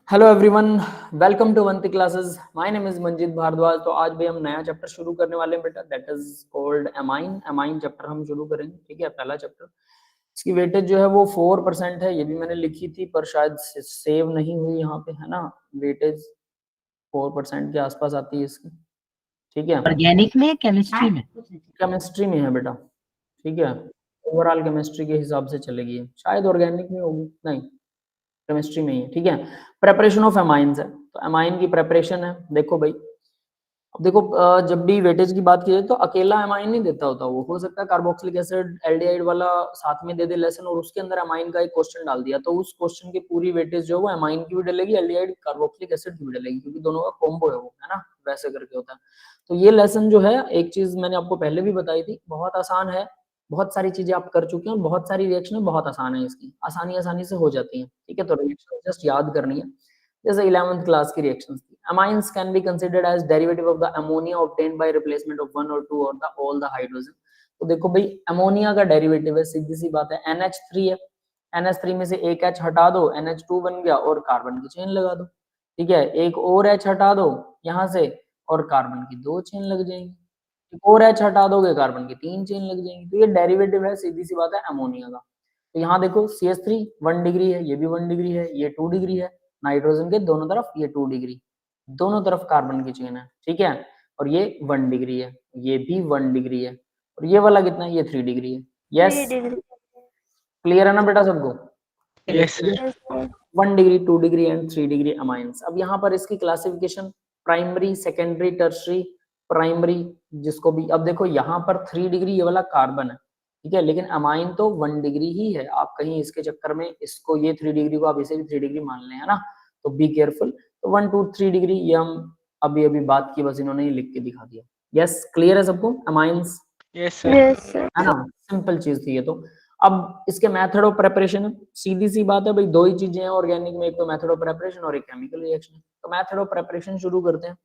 Hello everyone, welcome to Avanti classes. My name is Manjeet Bhardwaj. तो आज भी हम नया चैप्टर शुरू करने वाले हैं बेटा, that is called amine. Amine chapter हम शुरू करेंगे, ठीक है। पहला चैप्टर, इसकी वेटेज जो है वो 4% है। ये भी मैंने लिखी थी पर शायद सेव नहीं हुई यहाँ पे, है ना। वेटेज 4% के आसपास आती है इसकी, ठीक है। ऑर्गेनिक में केमिस्ट्री में केमिस्ट्री में है बेटा, ठीक है। ओवरऑल केमिस्ट्री के हिसाब से चलेगी, शायद ऑर्गेनिक में होगी, नहीं केमिस्ट्री में ही है, ठीक है। प्रेपरेशन ऑफ एमाइंस है, तो एमाइन की प्रेपरेशन है। देखो भाई, अब देखो जब भी वेटेज की बात की जाए तो अकेला एमाइन नहीं देता होता। वो हो सकता है कार्बोक्सिलिक एसिड एल्डिहाइड वाला साथ में दे दे लेसन, और उसके अंदर एमाइन का एक क्वेश्चन डाल दिया, तो उस क्वेश्चन की पूरी वेटेज जो है वो एमाइन की भी डलेगी, एल्डिहाइड कार्बोक्सिलिक एसिड की भी डलेगी, क्योंकि दोनों का कॉम्बो है वो, है ना। वैसे करके होता है। तो ये लेसन जो है, एक चीज मैंने आपको पहले भी बताई थी, बहुत आसान है। बहुत सारी चीजें आप कर चुके हैं, बहुत सारी रिएक्शन बहुत आसान है, इसकी आसानी आसानी से हो जाती है, ठीक है। तो रिएक्शन जस्ट याद करनी है, जैसे 11th क्लास की रिएक्शंस थी। amines can be considered as derivative of the ammonia obtained by replacement of one or two or the all the hydrogen। तो देखो भाई, अमोनिया का डेरिवेटिव है, सीधी सी बात है, NH3 है। NH3 में से एक H हटा दो, NH2 बन गया, और कार्बन की चेन लगा दो, ठीक है। एक और H हटा दो यहाँ से, और कार्बन की 2 चेन लग जाएंगी। एक और H हटा दोगे, कार्बन की 3 चेन लग जाएंगी। तो ये डेरिवेटिव है, सीधी सी बात है, अमोनिया का। तो यहाँ देखो CH3 1 डिग्री है, ये भी 1 डिग्री है, ये 2 डिग्री है। नाइट्रोजन के दोनों तरफ ये 2 डिग्री, दोनों तरफ कार्बन की चेन है, ठीक है। और ये 1 डिग्री है, ये भी 1 डिग्री है, और ये वाला कितना है, ये 3 डिग्री है। Yes, 3 degree. क्लियर है ना बेटा सबको। Yes sir. 1 degree, 2 degree and 3 degree amines. अब यहाँ पर इसकी classification, primary, secondary, tertiary. Primary जिसको भी, अब देखो यहाँ पर 3 डिग्री ये वाला कार्बन है, ठीक है, लेकिन अमाइन तो 1 डिग्री ही है। आप कहीं इसके चक्कर में इसको, ये 3 डिग्री को आप इसे भी 3 डिग्री मान लें, है ना। तो बी केयरफुल। तो 1 2 3 डिग्री ये हम अभी अभी बात की, बस इन्होंने ही लिख के दिखा दिया। यस, क्लियर है सबको amines, yes sir. Yes sir. है ना। सिंपल चीज थी ये तो। अब इसके मेथड ऑफ प्रेपरेशन, सीधी सी बात है भाई, दो ही चीजें हैं ऑर्गेनिक में, एक तो मेथड ऑफ प्रेपरेशन और एक केमिकल रिएक्शन। तो मेथड ऑफ प्रेपरेशन शुरू करते हैं।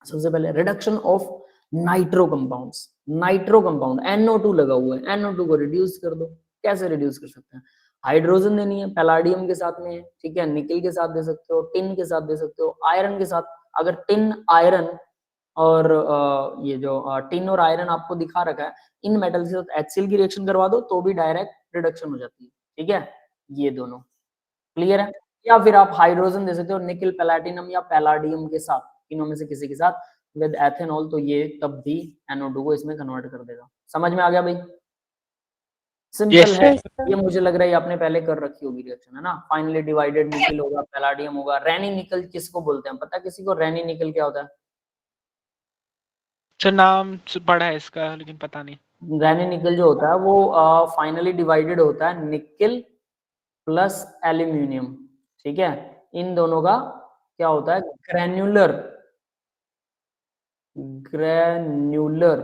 सबसे पहले reduction of nitro compounds. Nitro compound NO2 लगा हुआ है, NO2 को रिड्यूस कर दो। कैसे रिड्यूस कर सकते हैं, हाइड्रोजन देनी है, पैलाडियम के साथ में है, ठीक है, निकल के साथ दे सकते हो, टिन के साथ दे सकते हो, आयरन के साथ। अगर टिन, आयरन और ये जो टिन और आयरन आपको दिखा रखा है, इन मेटल के साथ HCl की रिएक्शन करवा दो तो भी डायरेक्ट रिडक्शन हो जाती है, ठीक है। ये दोनों क्लियर है। या फिर आप हाइड्रोजन दे सकते हो निकल प्लैटिनम या पैलाडियम के साथ, इनों में से किसी के साथ विद एथेनॉल, तो ये तब भी NO2 को इसमें कन्वर्ट कर देगा। समझ में आ गया भाई, सिंपल यस है। सर। Yes sir. ये मुझे लग रहा है ये आपने पहले कर रखी होगी रिएक्शन, है ना। फाइनली डिवाइडेड निकल होगा, पैलाडियम होगा। रैनी निकल किसको बोलते हैं, पता है किसी को रैनी निकल क्या होता है? सर नाम पढ़ा है इसका लेकिन पता नहीं। रैनी निकल जो होता है वो फाइनली डिवाइडेड होता है निकल प्लस एल्यूमिनियम, ठीक है। इन दोनों का क्या होता है, ग्रेन्युलर, ग्रेन्युलर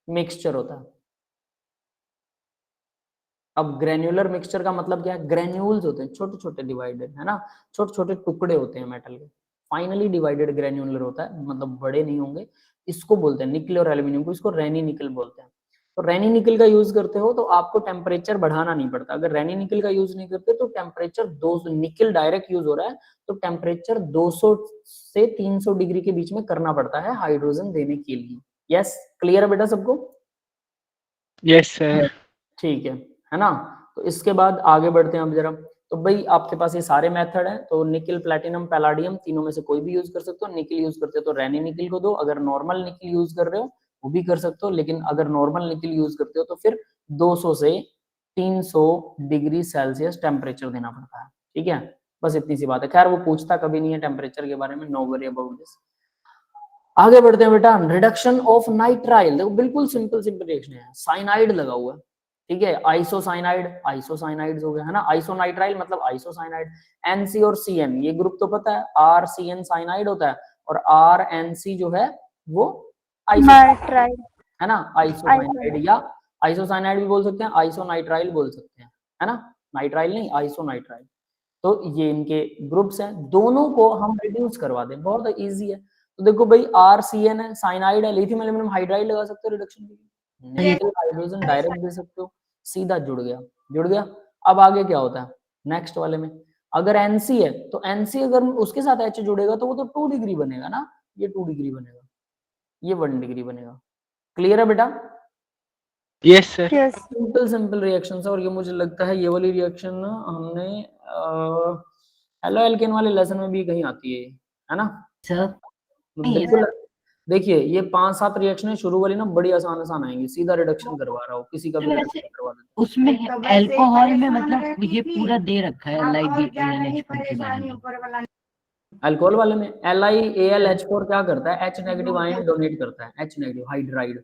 मिक्सचर होता है। अब ग्रेन्युलर मिक्सचर का मतलब क्या है, ग्रेन्यूल्स होते हैं छोटे छोटे डिवाइडेड, है ना। छोटे छोटे टुकड़े होते हैं मेटल के, फाइनली डिवाइडेड ग्रेन्युलर होता है, मतलब बड़े नहीं होंगे। इसको बोलते हैं निकल और एल्यूमिनियम को, इसको रैनी निकल बोलते हैं। तो रैनी निकल का यूज करते हो तो आपको टेम्परेचर बढ़ाना नहीं पड़ता। अगर रैनी निकल का यूज नहीं करते तो टेम्परेचर 200, निकल डायरेक्ट यूज हो रहा है तो टेम्परेचर 200 से 300 डिग्री के बीच में करना पड़ता है हाइड्रोजन देने के लिए। यस, क्लियर है बेटा सबको। Yes sir. ठीक है ना। तो इसके बाद आगे बढ़ते हैं अब जरा। तो भाई आपके पास ये सारे मेथड हैं, तो निकल, प्लैटिनम, पैलाडियम, तीनों में से कोई भी यूज कर सकते हो। निकल यूज करते हो तो रैनी निकल को दो, अगर नॉर्मल निकल यूज कर रहे हो वो भी कर सकते हो, लेकिन अगर नॉर्मल निकल यूज करते हो तो फिर 200 से 300 डिग्री सेल्सियस टेम्परेचर देना पड़ता है, ठीक है। बस इतनी सी बात है। खैर वो पूछता कभी नहीं है टेम्परेचर के बारे में, नो वरी अबाउट दिस। आगे बढ़ते हैं बेटा, रिडक्शन ऑफ नाइट्राइल। देखो बिल्कुल सिंपल सिंपल रिएक्शन है, साइनाइड लगा हुआ है, ठीक है। आइसोसाइनाइड, आइसोसाइनाइड्स हो गए, है ना। आइसोनाइट्राइल मतलब आइसोसाइनाइड। NC और CN ये ग्रुप तो पता है, RCN साइनाइड होता है, और RNC जो है वो आइसोसाइनाइड, नाइट्राइल। है ना। आइसोसाइनाइड या आइसोसाइनाइड भी बोल सकते हैं, आइसोनाइट्राइल बोल सकते हैं, है ना। नाइट्राइल नहीं, आइसोनाइट्राइल। तो ये इनके ग्रुप्स हैं, दोनों को हम रिड्यूस करवा दें, बहुत इजी है। तो देखो भाई, RCN है, साइनाइड है, लिथियम एल्यूमिनियम हाइड्राइड लगा सकते हो रिडक्शन के लिए, निकल हाइड्रोजन डायरेक्ट दे सकते हो, सीधा जुड़ गया, जुड़ गया। अब आगे क्या होता है नेक्स्ट वाले में, अगर NC है तो NC अगर उसके साथ H जुड़ेगा तो वो तो 2 डिग्री बनेगा ना, ये 2 डिग्री बनेगा, ये 1 डिग्री बनेगा। क्लियर है बेटा? Yes sir. Yes simple reaction है, और ये मुझे लगता है ये वाली रिएक्शन ना हमने हेलो एल्केन वाले लेसन में भी कहीं आती है ना सर। बिल्कुल। देखिए ये 5-7 रिएक्शनें शुरू वाली ना बड़ी आसान आएंगी, सीधा रिडक्शन करवा रहा हूँ, किसी का भी रिडक्शन करवा देता हूँ। उसमें अल्कोहल में मतलब ये पूरा दे रखा है LiBALH4 के बारे में। अल्कोहल वाले में LiAlH4 क्या करता है, H नेगेटिव आयन डोनेट करता है, H नेगेटिव हाइड्राइड,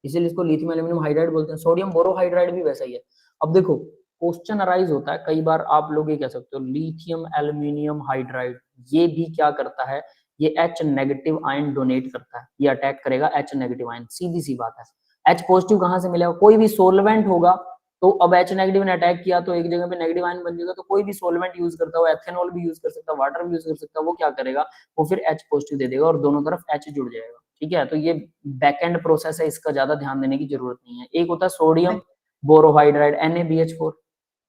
इसीलिए इसको लिथियम एल्यूमिनियम हाइड्राइड बोलते हैं। सोडियम बोरोहाइड्राइड भी वैसा ही है। अब देखो क्वेश्चन अराइज होता है कई बार, आप लोग ये कह सकते हो लिथियम एल्यूमिनियम हाइड्राइड ये भी क्या करता है, ये H नेगेटिव आयन डोनेट करता है, ये अटैक करेगा H नेगेटिव आयन, सीधी सी बात है। H पॉजिटिव कहां से मिलेगा, कोई भी सोलवेंट होगा तो अब H नेगेटिव ने अटैक किया तो एक जगह पे नेगेटिव आयन बन जाएगा, तो कोई भी सोलवेंट यूज करता है, एथेनॉल भी यूज कर सकता है, वाटर भी यूज कर सकता है, वो क्या करेगा, वो फिर H पॉजिटिव दे देगा और दोनों तरफ H जुड़ जाएगा। ठीक है, तो ये बैक एंड प्रोसेस है, इसका ज्यादा ध्यान देने की जरूरत नहीं है। एक होता है सोडियम बोरोहाइड्राइड NaBH4,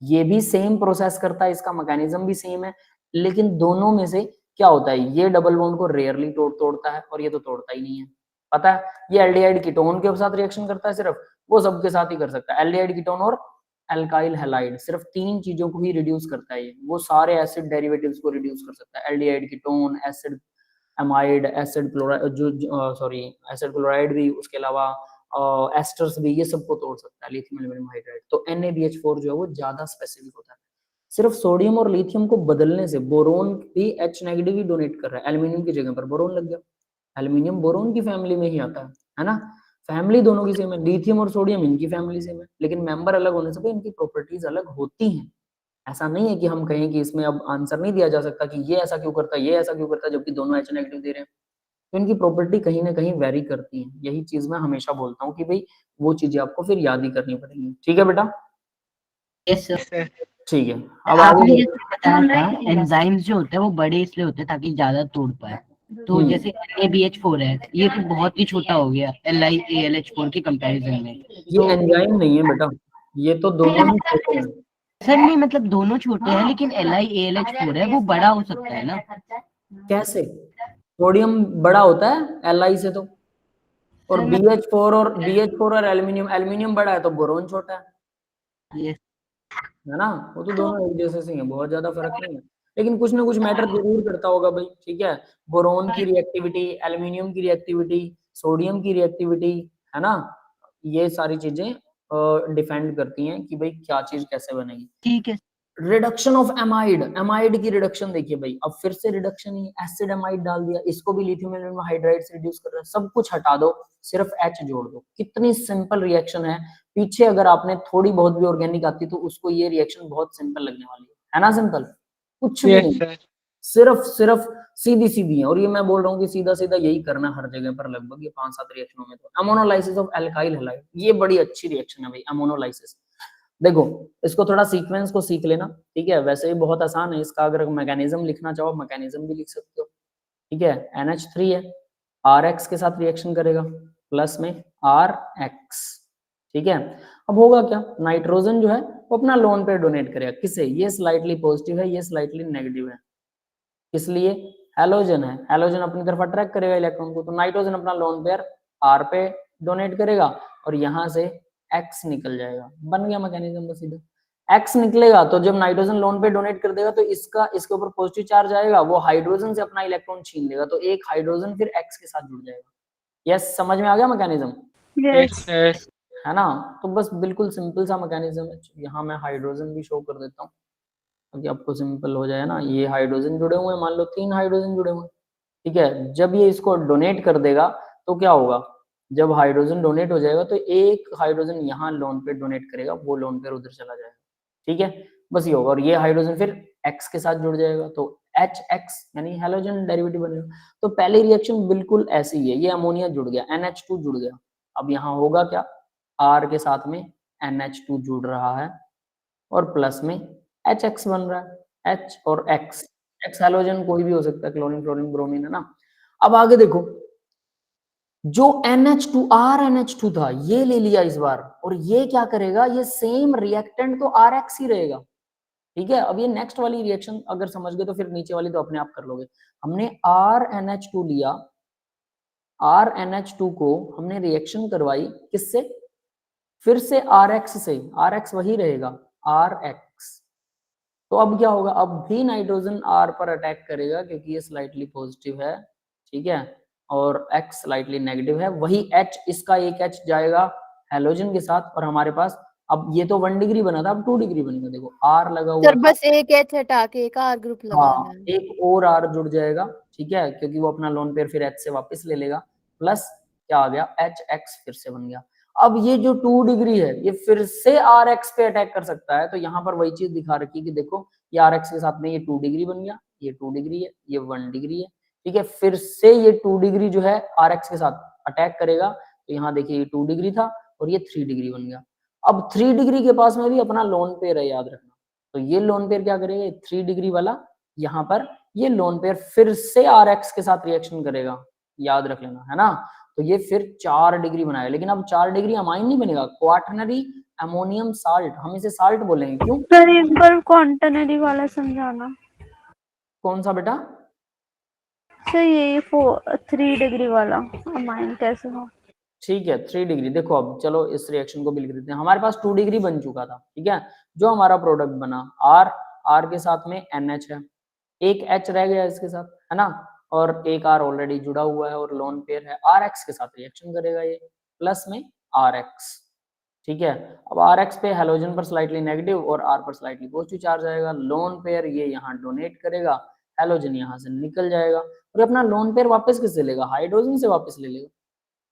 ये भी सेम प्रोसेस करता है, इसका मैकेनिज्म भी सेम है, लेकिन दोनों में से क्या होता है, ये डबल बॉन्ड को रेयरली तोड़ता है और ये तो तोड़ता ही नहीं है। पता है, ये एल्डिहाइड कीटोन के साथ रिएक्शन करता है सिर्फ, वो सबके साथ ही कर सकता है, एल्डिहाइड कीटोन और अल्काइल हैलाइड, सिर्फ 3 चीजों को ही रिड्यूस करता है ये, वो सारे एसिड डेरिवेटिव्स को रिड्यूस कर सकता है, aldehyde ketone, acid amide, acid chloride, जो सॉरी एसिड क्लोराइड भी, उसके अलावा एस्टर्स भी, ये सबको तोड़ सकता है लिथियम एल्यूमिनियम हाइड्राइड। तो NaBH4 जो है वो ज्यादा स्पेसिफिक होता है। सिर्फ सोडियम और लिथियम को बदलने से बोरोन भी H नेगेटिव ही डोनेट कर रहा है, एल्यूमिनियम की जगह पर बोरोन लग गया, एल्यूमिनियम बोरोन की फैमिली में ही आता है ना, फैमिली दोनों की सेम है, लिथियम और सोडियम इनकी फैमिली सेम है, लेकिन मेंबर अलग होने से इनकी प्रॉपर्टीज अलग होती हैं। ऐसा नहीं है कि हम कहें कि इसमें अब आंसर नहीं दिया जा सकता कि ये ऐसा क्यों करता है, ये ऐसा क्यों करता है, जबकि दोनों H नेगेटिव दे रहे हैं, तो इनकी प्रॉपर्टी कहीं ना कहीं वेरी करती है। यही चीज मैं हमेशा बोलता हूँ कि भाई वो चीजें आपको फिर याद ही करनी पड़ेगी। ठीक है बेटा? Yes yes sir. ठीक है, अब आपने आगे जैसे बताया था एंजाइम्स जो होते हैं वो बड़े इसलिए होते हैं ताकि ज्यादा तोड़ पाए, तो जैसे NaBH4 है, ये तो बहुत ही छोटा हो गया LiAlH4 के कंपैरिजन में। ये एंजाइम नहीं है बेटा, ये तो दोनों ही छोटे हैं। सर नहीं मतलब दोनों छोटे हैं लेकिन LiAlH4 है वो बड़ा हो सकता है ना। कैसे? सोडियम बड़ा होता है Li से तो, और BH4 और एल्यूमिनियम बड़ा है तो बोरोन छोटा Yes. है ना, वो तो दोनों एक जैसे से हैं, बहुत ज्यादा फर्क नहीं है, लेकिन कुछ ना कुछ मैटर जरूर करता होगा भाई। ठीक है, बोरोन की रिएक्टिविटी, एल्यूमिनियम की रिएक्टिविटी, सोडियम की रिएक्टिविटी, है ना, ये सारी चीजें डिपेंड करती हैं कि भाई क्या चीज कैसे बनेगी। ठीक है। रिडक्शन ऑफ एमाइड की रिडक्शन देखिए भाई, अब फिर से रिडक्शन ही, एसिड एमाइड डाल दिया, इसको भी लिथियम एल्यूमिनियम हाइड्राइड से रिड्यूस कर रहा है, सब कुछ हटा दो, सिर्फ H जोड़ दो, कितनी सिंपल रिएक्शन है। पीछे अगर आपने थोड़ी बहुत भी ऑर्गेनिक आती तो उसको ये रिएक्शन बहुत सिंपल लगने वाली है ना, सिंपल कुछ भी यस नहीं, सर। सिर्फ सीधी है। और ये मैं बोल रहा हूँ कि सीधा यही करना हर जगह पर लगभग, ये 5-7 रिएक्शनों में। तो अमोनोलाइसिस ऑफ अल्काइल हैलाइड, ये बड़ी अच्छी रिएक्शन है भाई, अमोनोलाइसिस। देखो इसको थोड़ा सीक्वेंस को सीख लेना, ठीक है, वैसे ही बहुत आसान है इसका, अगर मैकेनिज्म लिखना चाहो मैकेनिज्म भी लिख सकते हो। ठीक है, NH3 है, RX के साथ रिएक्शन करेगा, प्लस में RX। ठीक है, अब होगा क्या, नाइट्रोजन जो है वो अपना लोन पेयर डोनेट करेगा, किसे, ये स्लाइटली पॉजिटिव है, ये स्लाइटली नेगेटिव है, इसलिए हैलोजन है, हैलोजन अपनी तरफ अट्रैक्ट करेगा इलेक्ट्रॉन को, तो नाइट्रोजन अपना लोन पेयर R पे डोनेट करेगा और यहां से X निकल जाएगा, बन गया मैकेनिज्म बस सीधा। X निकलेगा तो जब नाइट्रोजन लोन पे डोनेट कर देगा तो इसके ऊपर पॉजिटिव चार्ज आएगा, वो हाइड्रोजन से अपना इलेक्ट्रॉन छीन लेगा, तो एक हाइड्रोजन फिर X के साथ जुड़ जाएगा। यस, समझ में आ गया मैकेनिज्म, यस सर। है ना? तो बस बिल्कुल सिंपल सा मैकेनिज्म है। यहाँ मैं हाइड्रोजन भी शो कर देता हूँ ताकि आपको सिंपल हो जाए ना। ये हाइड्रोजन जुड़े हुए हैं, मान लो 3 हाइड्रोजन जुड़े हुए हैं, ठीक है, जब ये इसको डोनेट कर देगा तो क्या होगा, जब हाइड्रोजन डोनेट हो जाएगा तो एक हाइड्रोजन यहाँ लोन पेयर डोनेट करेगा, वो लोन पेयर उधर चला जाएगा, ठीक है, बस ये होगा, और ये हाइड्रोजन फिर X के साथ जुड़ जाएगा, तो HX यानी हैलोजन डेरिवेटिव बनेगा। तो पहली रिएक्शन बिल्कुल ऐसी ही है, ये अमोनिया जुड़ गया, NH2 जुड़ गया, अब यहाँ होगा क्या, R के साथ में NH2 जुड़ रहा है और प्लस में HX बन रहा है, H और X, X हैलोजन कोई भी हो सकता है, क्लोरीन फ्लोरीन ब्रोमीन, है ना। अब आगे देखो, जो NH2 RNH2 था ये ले लिया इस बार, और ये क्या करेगा, ये सेम रिएक्टेंट तो RX ही रहेगा, ठीक है। अब ये नेक्स्ट वाली रिएक्शन अगर समझ गए तो फिर नीचे वाली तो अपने आप कर लोगे। हमने RNH2 लिया, RNH2 को हमने रिएक्शन करवाई किससे, फिर से RX से, RX वही रहेगा RX। तो अब क्या होगा, अब भी नाइट्रोजन R पर अटैक करेगा क्योंकि ये स्लाइटली पॉजिटिव है, ठीक है, और X स्लाइटली नेगेटिव है। वही H, इसका एक H जाएगा हैलोजन के साथ और हमारे पास, अब ये तो 1 डिग्री बना था, अब 2 डिग्री बनेगा। देखो R लगा हुआ सर था, बस एक एच हटा के एक आर ग्रुप लगाना हाँ है। एक और R जुड़ जाएगा, ठीक है, क्योंकि वो अपना लोन पेयर फिर H से वापस ले लेगा, प्लस क्या आ गया HX फिर से बन गया। अब ये जो 2 डिग्री है ये फिर से RX पे अटैक कर सकता है, तो यहाँ पर वही चीज दिखा रखी कि देखो ये RX के साथ में ये 2 डिग्री बन गया, ये 2 डिग्री है, ये 1 डिग्री है, ठीक है, फिर से ये 2 डिग्री जो है RX के साथ अटैक करेगा, तो यहाँ देखिए ये 2 डिग्री था और ये 3 डिग्री बन गया। अब 3 डिग्री के पास में भी अपना लोन पेयर है, याद रखना, तो ये लोन पेयर क्या करेगा, 3 डिग्री वाला यहाँ पर ये लोन पेयर फिर से RX के साथ रिएक्शन करेगा, याद रख लेना, है ना। तो ये फिर 4 डिग्री बनाएगा, लेकिन अब 4 डिग्री अमाइन नहीं बनेगा, क्वाटरनरी अमोनियम साल्ट, हम इसे साल्ट बोलेंगे, क्यों? सर एक बार क्वांटनरी वाला समझाना। कौन सा बेटा? सर ये 3 डिग्री वाला अमाइन कैसे हो? ठीक है, 3 डिग्री। देखो अब चलो इस रिएक्शन को भी लिख देते हैं। हमारे पास 2 डिग्री बन चुका था, ठीक है, जो हमारा प्रोडक्ट बना R के साथ में NH है, एक H रह गया इसके साथ, है ना, और एक R ऑलरेडी जुड़ा हुआ है और लोन पेयर है, RX के साथ रिएक्शन करेगा ये, प्लस में RX, ठीक है। अब RX पे हैलोजन पर स्लाइटली नेगेटिव और R पर स्लाइटली पॉजिटिव चार्ज आएगा, लोन पेयर ये यहाँ डोनेट करेगा, हैलोजन यहाँ से निकल जाएगा और अपना लोन पेयर वापस किससे लेगा, हाइड्रोजन से वापस ले लेगा,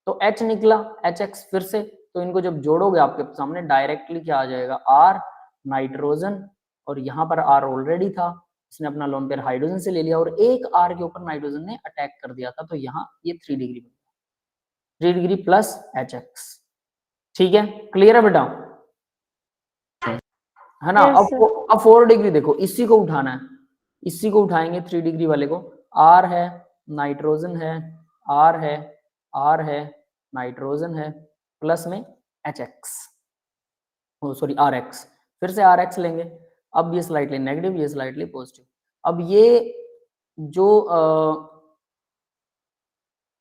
तो H निकला, HX फिर से, तो इनको जब जोड़ोगे आपके सामने डायरेक्टली क्या आ जाएगा, R नाइट्रोजन, और यहाँ पर R ऑलरेडी था, इसने अपना लोन पेयर हाइड्रोजन से ले लिया और एक R के ऊपर नाइट्रोजन ने अटैक कर दिया था, तो यहाँ ये 3 डिग्री बन गया, 3 डिग्री प्लस HX, ठीक है, क्लियर है बेटा, है ना। Yes, अब 4 डिग्री देखो, इसी को उठाना है, इसी को उठाएंगे 3 डिग्री वाले को, R है, नाइट्रोजन है, R है, नाइट्रोजन है, प्लस में HX, सॉरी RX, फिर से RX लेंगे, अब ये स्लाइटली नेगेटिव, ये स्लाइटली पॉजिटिव। अब ये जो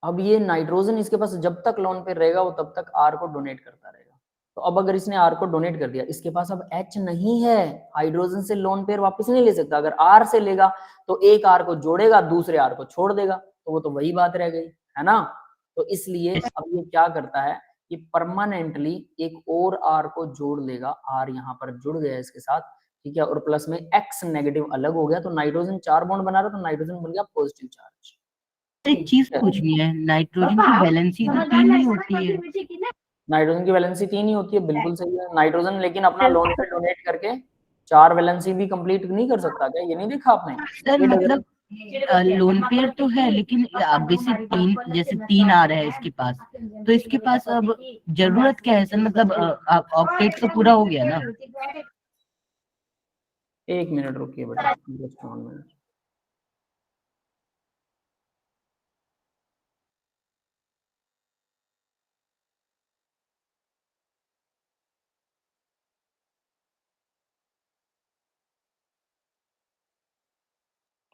अब ये नाइट्रोजन इसके पास जब तक लोन पे रहेगा वो तब तक R को डोनेट करता रहेगा, तो अब अगर इसने R को डोनेट कर दिया, इसके पास अब H नहीं है, हाइड्रोजन से लोन पेयर वापस नहीं ले सकता, अगर R से लेगा तो एक R को जोड़ेगा, दूसरे R को छोड़ देगा, तो वो तो वही बात रह गई, है ना। तो इसलिए अब ये क्या करता है, ये परमानेंटली एक और R को जोड़ लेगा, R यहाँ पर जुड़ गया इसके साथ, ठीक है, और प्लस में X नेगेटिव अलग हो गया, तो नाइट्रोजन 4 बॉन्ड बना रहा, तो नाइट्रोजन बन गया पॉजिटिव चार्ज। एक चीज पूछनी है, नाइट्रोजन की वैलेंसी तो 3 ही होती है। नाइट्रोजन की वैलेंसी 3 ही होती है, बिल्कुल सही है। नाइट्रोजन लेकिन अपना लोन पे डोनेट करके 4 वैलेंसी भी कंप्लीट नहीं कर सकता क्या, ये नहीं देखा आपने? सर मतलब लोन पेयर तो है, लेकिन बेसिक 3, जैसे 3 आ रहा है इसके पास, तो इसके पास अब जरूरत क्या है सर, मतलब ऑक्टेट तो पूरा हो गया ना। 1 मिनट रुकिए बेटा, जस्ट 1 मिनट।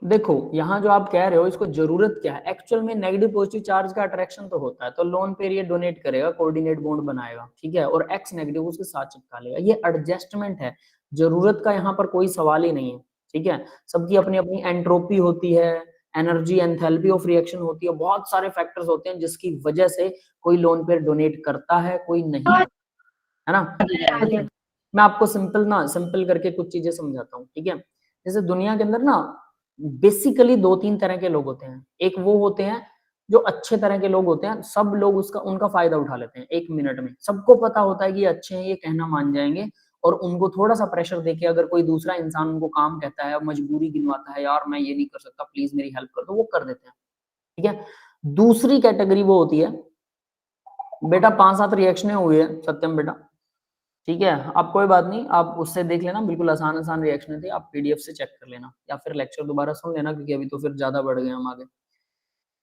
देखो यहाँ जो आप कह रहे हो इसको जरूरत क्या है, एक्चुअल में नेगेटिव पॉजिटिव चार्ज का अट्रैक्शन तो होता है, तो लोन पेयर ये डोनेट करेगा, कोऑर्डिनेट बॉन्ड बनाएगा, ठीक है, और एक्स नेगेटिव उसके साथ चिपका लेगा, ये एडजस्टमेंट है, जरूरत का यहाँ पर कोई सवाल ही नहीं है, ठीक है। सबकी अपनी अपनी एंट्रोपी होती है, एनर्जी एंथैल्पी ऑफ रिएक्शन होती है, बहुत सारे फैक्टर्स होते हैं जिसकी वजह से कोई लोन पेयर डोनेट करता है, कोई नहीं, है ना। मैं आपको सिंपल करके कुछ चीजें समझाता हूँ, ठीक है। जैसे दुनिया के अंदर ना बेसिकली 2-3 तरह के लोग होते हैं, एक वो होते हैं जो अच्छे तरह के लोग होते हैं, सब लोग उनका फायदा उठा लेते हैं 1 मिनट में, सबको पता होता है कि ये अच्छे हैं, ये कहना मान जाएंगे, और उनको थोड़ा सा प्रेशर देके अगर कोई दूसरा इंसान उनको काम कहता है, मजबूरी गिनवाता है, यार मैं ये नहीं कर सकता, प्लीज मेरी हेल्प कर दो, वो कर देते हैं, ठीक है। दूसरी कैटेगरी वो होती है, बेटा 5-7 रिएक्शनें हुई है सत्यम बेटा, ठीक है, आप कोई बात नहीं, आप उससे देख लेना, बिल्कुल आसान रिएक्शन थे, आप पीडीएफ से चेक कर लेना या फिर लेक्चर दोबारा सुन लेना, क्योंकि अभी तो फिर ज्यादा बढ़ गए हम आगे।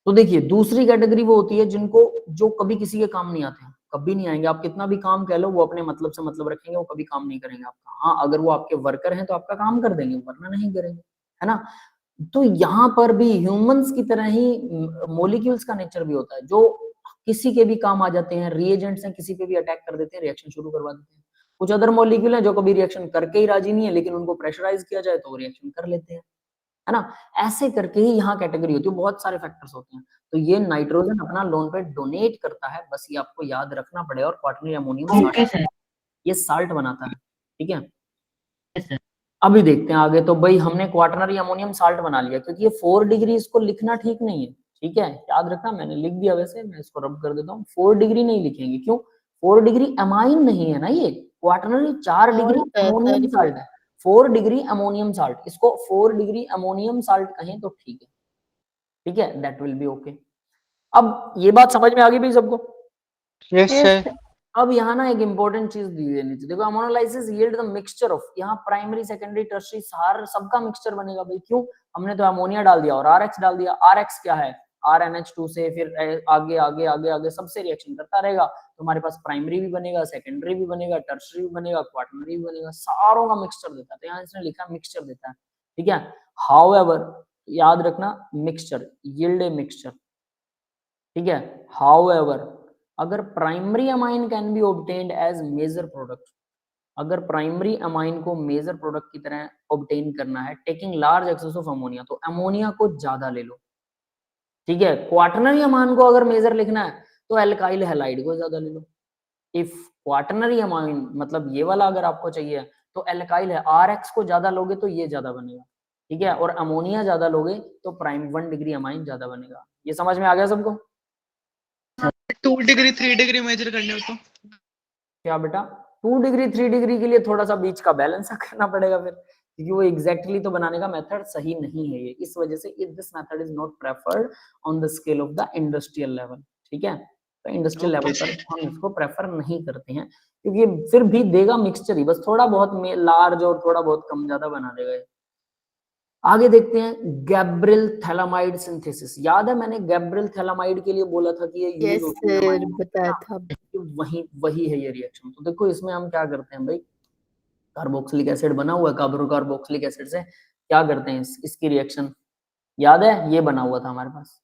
तो देखिए दूसरी कैटेगरी वो होती है जिनको जो कभी किसी के काम नहीं आते हैं, कभी नहीं आएंगे। आप कितना भी काम कह लो, वो अपने मतलब से मतलब रखेंगे, वो कभी काम नहीं करेंगे आपका। हाँ, अगर वो आपके वर्कर हैं तो आपका काम कर देंगे, वरना नहीं करेंगे, है ना। तो यहाँ पर भी ह्यूमंस की तरह ही मॉलिक्यूल्स का नेचर भी होता है, जो किसी के भी काम आ जाते हैं, रिएजेंट्स हैं, किसी पे भी अटैक कर देते हैं, रिएक्शन शुरू करवा देते हैं। कुछ अदर मॉलिक्यूल हैं जो कभी रिएक्शन करके ही राजी नहीं है, लेकिन उनको प्रेशराइज किया जाए तो वो रिएक्शन कर लेते हैं, है ना। ऐसे करके ही यहाँ कैटेगरी होती है, बहुत सारे फैक्टर्स होते हैं। तो ये नाइट्रोजन अपना लोन पे डोनेट करता है, बस ये आपको याद रखना पड़ेगा। और क्वाटरनरी अमोनियम ओके सर। ये साल्ट बनाता है, ठीक है। Yes sir. अभी देखते हैं आगे। तो भाई हमने क्वाटरनरी अमोनियम साल्ट बना लिया, क्योंकि ये 4 डिग्री इसको लिखना ठीक नहीं है, ठीक है, याद रखना। मैंने लिख दिया, वैसे मैं इसको रब कर देता हूँ। 4 डिग्री नहीं लिखेंगे, क्यों? 4 डिग्री अमाइन नहीं है ना, ये क्वाटरनरी 4 डिग्री अमोनियम साल्ट है। 4 डिग्री अमोनियम साल्ट, इसको 4 डिग्री अमोनियम साल्ट कहें तो ठीक है, ठीक है, दैट विल बी ओके। अब ये बात समझ में आ गई भाई सबको? Yes, sir. अब यहाँ ना एक इंपॉर्टेंट चीज दी है नीचे, देखो, ammonolysis yield the mixture of, यहाँ प्राइमरी सेकेंडरी टर्शियरी सार सबका मिक्सचर बनेगा भाई। क्यों? हमने तो अमोनिया डाल दिया और आरएक्स डाल दिया। आरएक्स क्या है? RNH2 से फिर आगे आगे आगे आगे सबसे रिएक्शन करता रहेगा, तो हमारे पास प्राइमरी भी बनेगा, सेकेंडरी भी बनेगा, टर्शियरी भी बनेगा, क्वाटरनरी भी बनेगा, सारों का मिक्सचर देता है। तो यहाँ इसने लिखा मिक्सचर देता है, ठीक है। हाउएवर, याद रखना, मिक्सचर यील्ड ए मिक्सचर, ठीक है। हाउएवर, अगर primary amine can be obtained as major product, अगर प्राइमरी अमाइन को मेजर प्रोडक्ट की तरह ऑब्टेन करना है, taking large access of ammonia, तो अमोनिया को ज्यादा ले लो, ठीक है। क्वाटरनरी अमाइन को अगर मेजर लिखना है तो एल्काइल हैलाइड को ज्यादा ले लो। इफ क्वाटरनरी अमाइन मतलब ये वाला अगर आपको चाहिए तो एल्काइल है, RX को ज्यादा लोगे तो ये ज्यादा बनेगा, ठीक है। और अमोनिया ज्यादा लोगे तो प्राइम 1 डिग्री अमाइन ज्यादा बनेगा। ये समझ में आ गया सबको? 2 डिग्री 3 डिग्री मेजर करने हो तो क्या बेटा? 2 डिग्री 3 डिग्री के लिए थोड़ा सा बीच का बैलेंस करना पड़ेगा फिर, क्योंकि वो एग्जैक्टली तो बनाने का मेथड सही नहीं है ये, इस वजह से this method is not preferred on the scale of the industrial level, ठीक है। तो इंडस्ट्रियल लेवल पर हम इसको प्रेफर नहीं करते हैं, क्योंकि ये फिर भी देगा मिक्सचर ही, बस थोड़ा बहुत लार्ज और थोड़ा बहुत कम ज्यादा बना देगा ये। आगे देखते हैं गैब्रिल थैलामाइड सिंथेसिस। याद है मैंने गैब्रिल थैलामाइड के लिए बोला था कि ये यूज होती है सर बताया था। वही है ये रिएक्शन। तो देखो इसमें हम क्या करते हैं भाई, कार्बोक्सिलिक एसिड बना हुआ है, कार्बोक्सिलिक एसिड से क्या करते हैं, इसकी रिएक्शन याद है, ये बना हुआ था हमारे पास,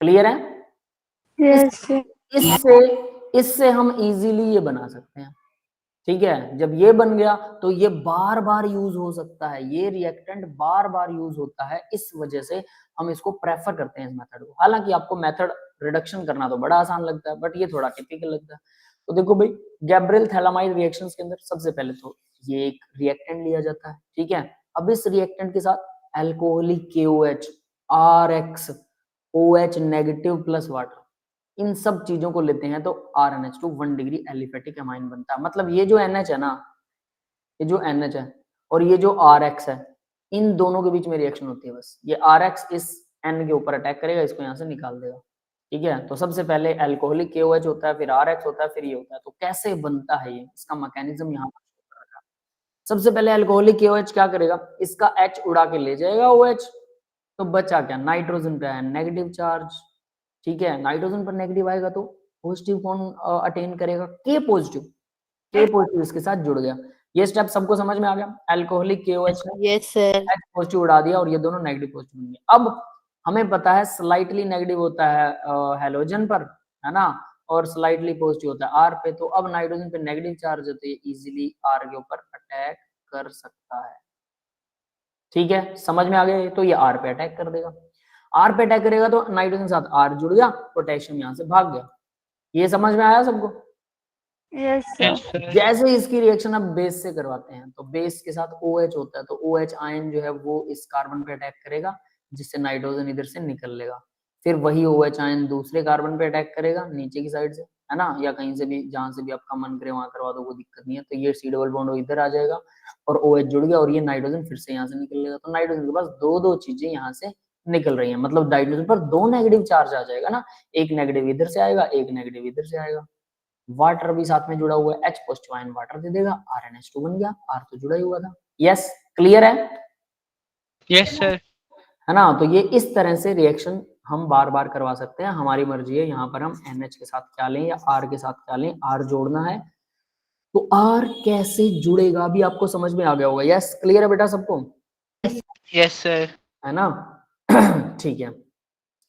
क्लियर है? यस इससे हम इजीली ये बना सकते हैं, ठीक है। जब ये बन गया तो ये बार बार यूज हो सकता है, ये रिएक्टेंट बार बार यूज होता है, इस वजह से हम इसको प्रेफर करते हैं इस मेथड को। हालांकि आपको मेथड रिडक्शन करना तो बड़ा आसान लगता है, बट ये थोड़ा टिपिकल लगता है। तो देखो भाई, गैब्रियल थैलामाइड रिएक्शंस के अंदर सबसे पहले तो ये एक रिएक्टेंट लिया जाता है, ठीक है। अब इस रिएक्टेंट के साथ alcoholic KOH, RX, OH negative plus water, इन सब चीजों को लेते हैं तो RNH2 1 डिग्री एलिफेटिक अमाइन बनता है। मतलब ये जो NH है ना, ये जो NH है और ये जो RX है, इन दोनों के बीच में रिएक्शन होती है। बस ये RX इस N के ऊपर अटैक करेगा, इसको यहाँ से निकाल देगा, ठीक है। तो सबसे पहले अल्कोहलिक KOH होता है, फिर RX होता है, फिर ये होता है। तो कैसे बनता है ये, इसका मैकेनिज्म यहाँ पर रखा है। सबसे पहले अल्कोहलिक KOH क्या करेगा, इसका H उड़ा के ले जाएगा OH, तो बचा क्या, नाइट्रोजन पे है नेगेटिव चार्ज, ठीक है। नाइट्रोजन पर नेगेटिव आएगा तो पॉजिटिव कौन अटेन करेगा, K पॉजिटिव इसके साथ जुड़ गया। ये स्टेप सबको समझ में आ गया? अल्कोहलिक KOH ने यस सर। H पॉजिटिव उड़ा दिया और ये दोनों नेगेटिव पॉजिटिव बन गए। अब हमें पता है स्लाइटली नेगेटिव होता है हैलोजन पर, है ना, और स्लाइटली पॉजिटिव होता है R पे। तो अब नाइट्रोजन पे नेगेटिव चार्ज होते हैं, इजीली R के ऊपर अटैक कर सकता है, ठीक है। समझ में आ गया? तो ये R पे अटैक कर देगा, R पे अटैक करेगा तो नाइट्रोजन के साथ R जुड़ गया, पोटेशियम यहाँ से भाग गया। ये समझ में आया सबको? यस जैसे इसकी रिएक्शन अब बेस से करवाते हैं, तो बेस के साथ OH होता है, तो OH आयन जो है वो इस कार्बन पे अटैक करेगा, जिससे नाइट्रोजन इधर से निकल लेगा। फिर वही OH आयन दूसरे कार्बन पे अटैक करेगा नीचे की साइड से, है ना, या कहीं से भी, जहां से भी आपका मन करे वहां करवा दो, कोई दिक्कत नहीं है। तो ये C डबल बॉन्ड इधर आ जाएगा और OH जुड़ गया और ये नाइट्रोजन फिर से यहाँ से निकल लेगा। तो नाइट्रोजन के पास दो चीजें यहाँ से निकल रही हैं, मतलब नाइट्रोजन पर 2 नेगेटिव चार्ज आ जाएगा ना, एक नेगेटिव इधर से आएगा, एक नेगेटिव इधर से आएगा। वाटर भी साथ में जुड़ा हुआ है, H पॉजिटिव आयन वाटर दे देगा, RNH2 बन गया, R तो जुड़ा ही हुआ था। यस, क्लियर है? Yes, sir. है ना। तो ये इस तरह से रिएक्शन हम बार बार करवा सकते हैं, हमारी मर्जी है। यहाँ पर हम NH के साथ क्या लें या R के साथ क्या लें, R जोड़ना है तो R कैसे जुड़ेगा अभी आपको समझ में आ गया होगा। यस, क्लियर है बेटा सबको, यस सर। है ना? ठीक है,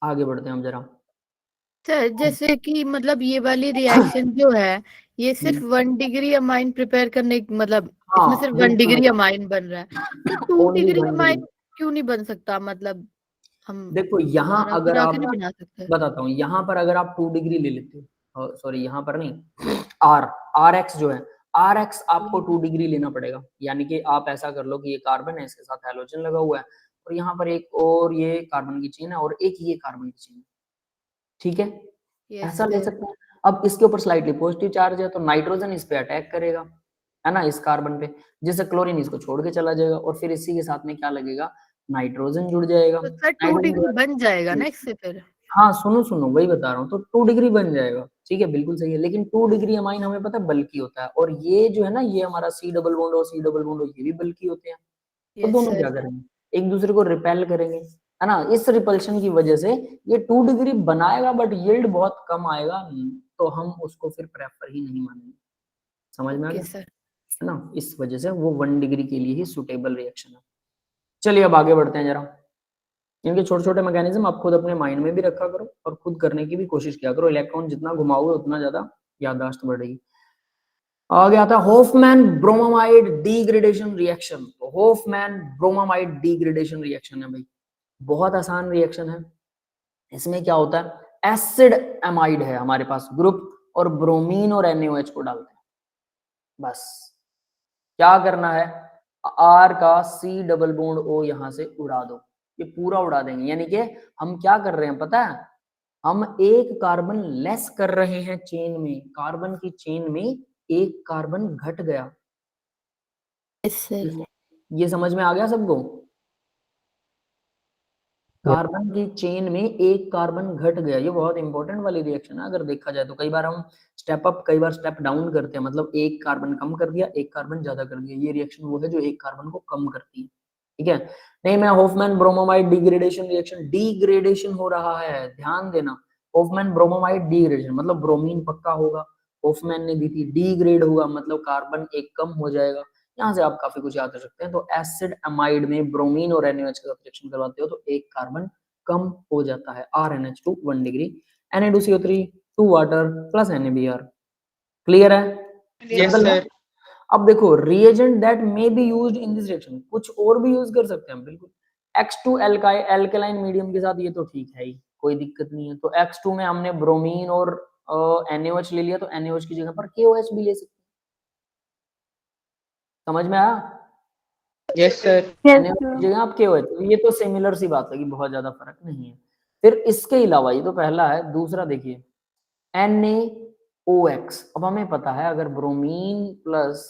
आगे बढ़ते हैं हम जरा। सर जैसे कि मतलब ये वाली रिएक्शन जो है ये सिर्फ 1 डिग्री अमाइन प्रिपेयर करने मतलब इसमें हाँ सिर्फ 1 बिल्कुल, डिग्री अमाइन बन रहा है, तो 2 ओनली डिग्री 1 अमाइन डिग्री। क्यों नहीं बन सकता? मतलब हम देखो यहाँ दोबारा अगर बना आप, के नहीं बना सकते? बताता हूँ, यहाँ पर अगर आप 2 डिग्री ले लेते हो, सॉरी यहाँ पर नहीं, RX जो है, RX आपको 2 डिग्री लेना पड़ेगा। यानी कि आप ऐसा कर लो कि ये कार्बन है, इसके साथ हैलोजन लगा हुआ है और यहाँ पर एक और ये कार्बन की चेन है और एक ये कार्बन की चेन है, ठीक है? यस ऐसा ले सर। सकते हैं। अब इसके ऊपर स्लाइटली पॉजिटिव चार्ज है तो नाइट्रोजन इस पे अटैक करेगा, है ना, इस कार्बन पे, जिससे क्लोरीन इसको छोड़ के चला जाएगा और फिर इसी के साथ में क्या लगेगा, नाइट्रोजन जुड़ जाएगा। तो सर 2 नाइट्रोजन डिग्री बन जाएगा ना इससे फिर? हाँ सुनो सुनो, वही बता रहा हूँ, तो 2 डिग्री बन जाएगा, ठीक है, बिल्कुल सही है। लेकिन 2 डिग्री अमाइन हमें पता है बल्कि होता है, और ये जो है ना, ये हमारा C डबल बॉन्ड और C डबल बॉन्ड ये भी बल्कि होते हैं। तो यस दोनों क्या सर। करेंगे, एक दूसरे को रिपेल करेंगे, है ना। इस रिपल्शन की वजह से ये 2 डिग्री बनाएगा बट यील्ड बहुत कम आएगा, तो हम उसको फिर प्रेफर ही नहीं मानेंगे। समझ में आ ओके गया, सर। है ना। इस वजह से वो 1 डिग्री के लिए ही सुटेबल रिएक्शन है। चलिए अब आगे बढ़ते हैं जरा। इनके छोटे छोटे मैकेनिज्म आप खुद अपने माइंड में भी रखा करो और खुद करने की भी कोशिश किया करो। इलेक्ट्रॉन जितना घुमाओगे उतना ज्यादा याददाश्त बढ़ेगी। आगे आता है होफमैन ब्रोमामाइड डिग्रेडेशन रिएक्शन। तो होफमैन ब्रोमामाइड डिग्रेडेशन रिएक्शन है भाई, बहुत आसान रिएक्शन है। इसमें क्या होता है, एसिड एमाइड है हमारे पास ग्रुप, और ब्रोमीन और NaOH को डालते हैं। बस क्या करना है, R का C डबल बॉन्ड O यहां से उड़ा दो, ये पूरा उड़ा देंगे। यानी कि हम क्या कर रहे हैं पता है, हम एक कार्बन लेस कर रहे हैं चेन में, कार्बन की चेन में एक कार्बन घट गया। Yes sir. ये समझ में आ गया सबको, कार्बन की चेन में एक कार्बन घट गया। ये बहुत इंपॉर्टेंट वाली रिएक्शन है अगर देखा जाए तो। कई बार हम स्टेप अप कई बार स्टेप डाउन करते हैं, मतलब एक कार्बन कम कर दिया एक कार्बन ज्यादा कर दिया। ये रिएक्शन वो है जो एक कार्बन को कम करती है, ठीक है। नहीं, मैं Hofmann bromamide degradation reaction, degradation हो रहा है, ध्यान देना। होफमैन ब्रोमोमाइड डिग्रेडेशन मतलब ब्रोमीन पक्का होगा, होफमैन ने दी थी, डिग्रेड होगा मतलब कार्बन एक कम हो जाएगा। यहाँ से आप काफी कुछ याद रख सकते हैं। तो एसिड अमाइड में ब्रोमीन और NaOH का रिएक्शन करवाते हो तो एक कार्बन कम हो जाता है, RNH2 1 degree, Na2CO3 2 water plus NaBr। Clear है, यस सिंपल है। सर। अब देखो reagent that may be used in this reaction, कुछ और भी यूज कर सकते हैं हम, बिल्कुल। X2 एल्कालाइन मीडियम के साथ ये तो ठीक है ही, कोई दिक्कत नहीं है। तो X2 में हमने ब्रोमीन और NaOH ले लिया, तो NaOH की जगह पर KOH भी ले सकते हैं। समझ में आया, यस सर। यस की जगह आप KOH, ये तो सिमिलर सी बात है कि बहुत ज्यादा फर्क नहीं है। फिर इसके अलावा, ये तो पहला है, दूसरा देखिए NaOX। अब हमें पता है अगर ब्रोमीन प्लस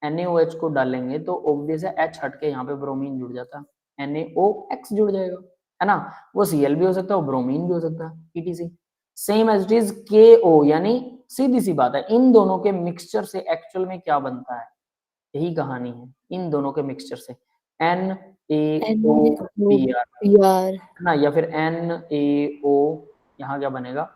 NaOH को डालेंगे तो ऑब्वियस है H हट के यहाँ पे ब्रोमीन जुड़ जाता है, NaOX जुड़ जाएगा, है ना। वो Cl भी हो सकता है, वो ब्रोमीन भी हो सकता है, ETC same as it is KO। यानी सीधी सी बात है, इन दोनों के मिक्सचर से एक्चुअल में क्या बनता है, यही कहानी है। इन दोनों के मिक्सचर से NaOBr, यार है ना, या फिर NaO, यहाँ क्या बनेगा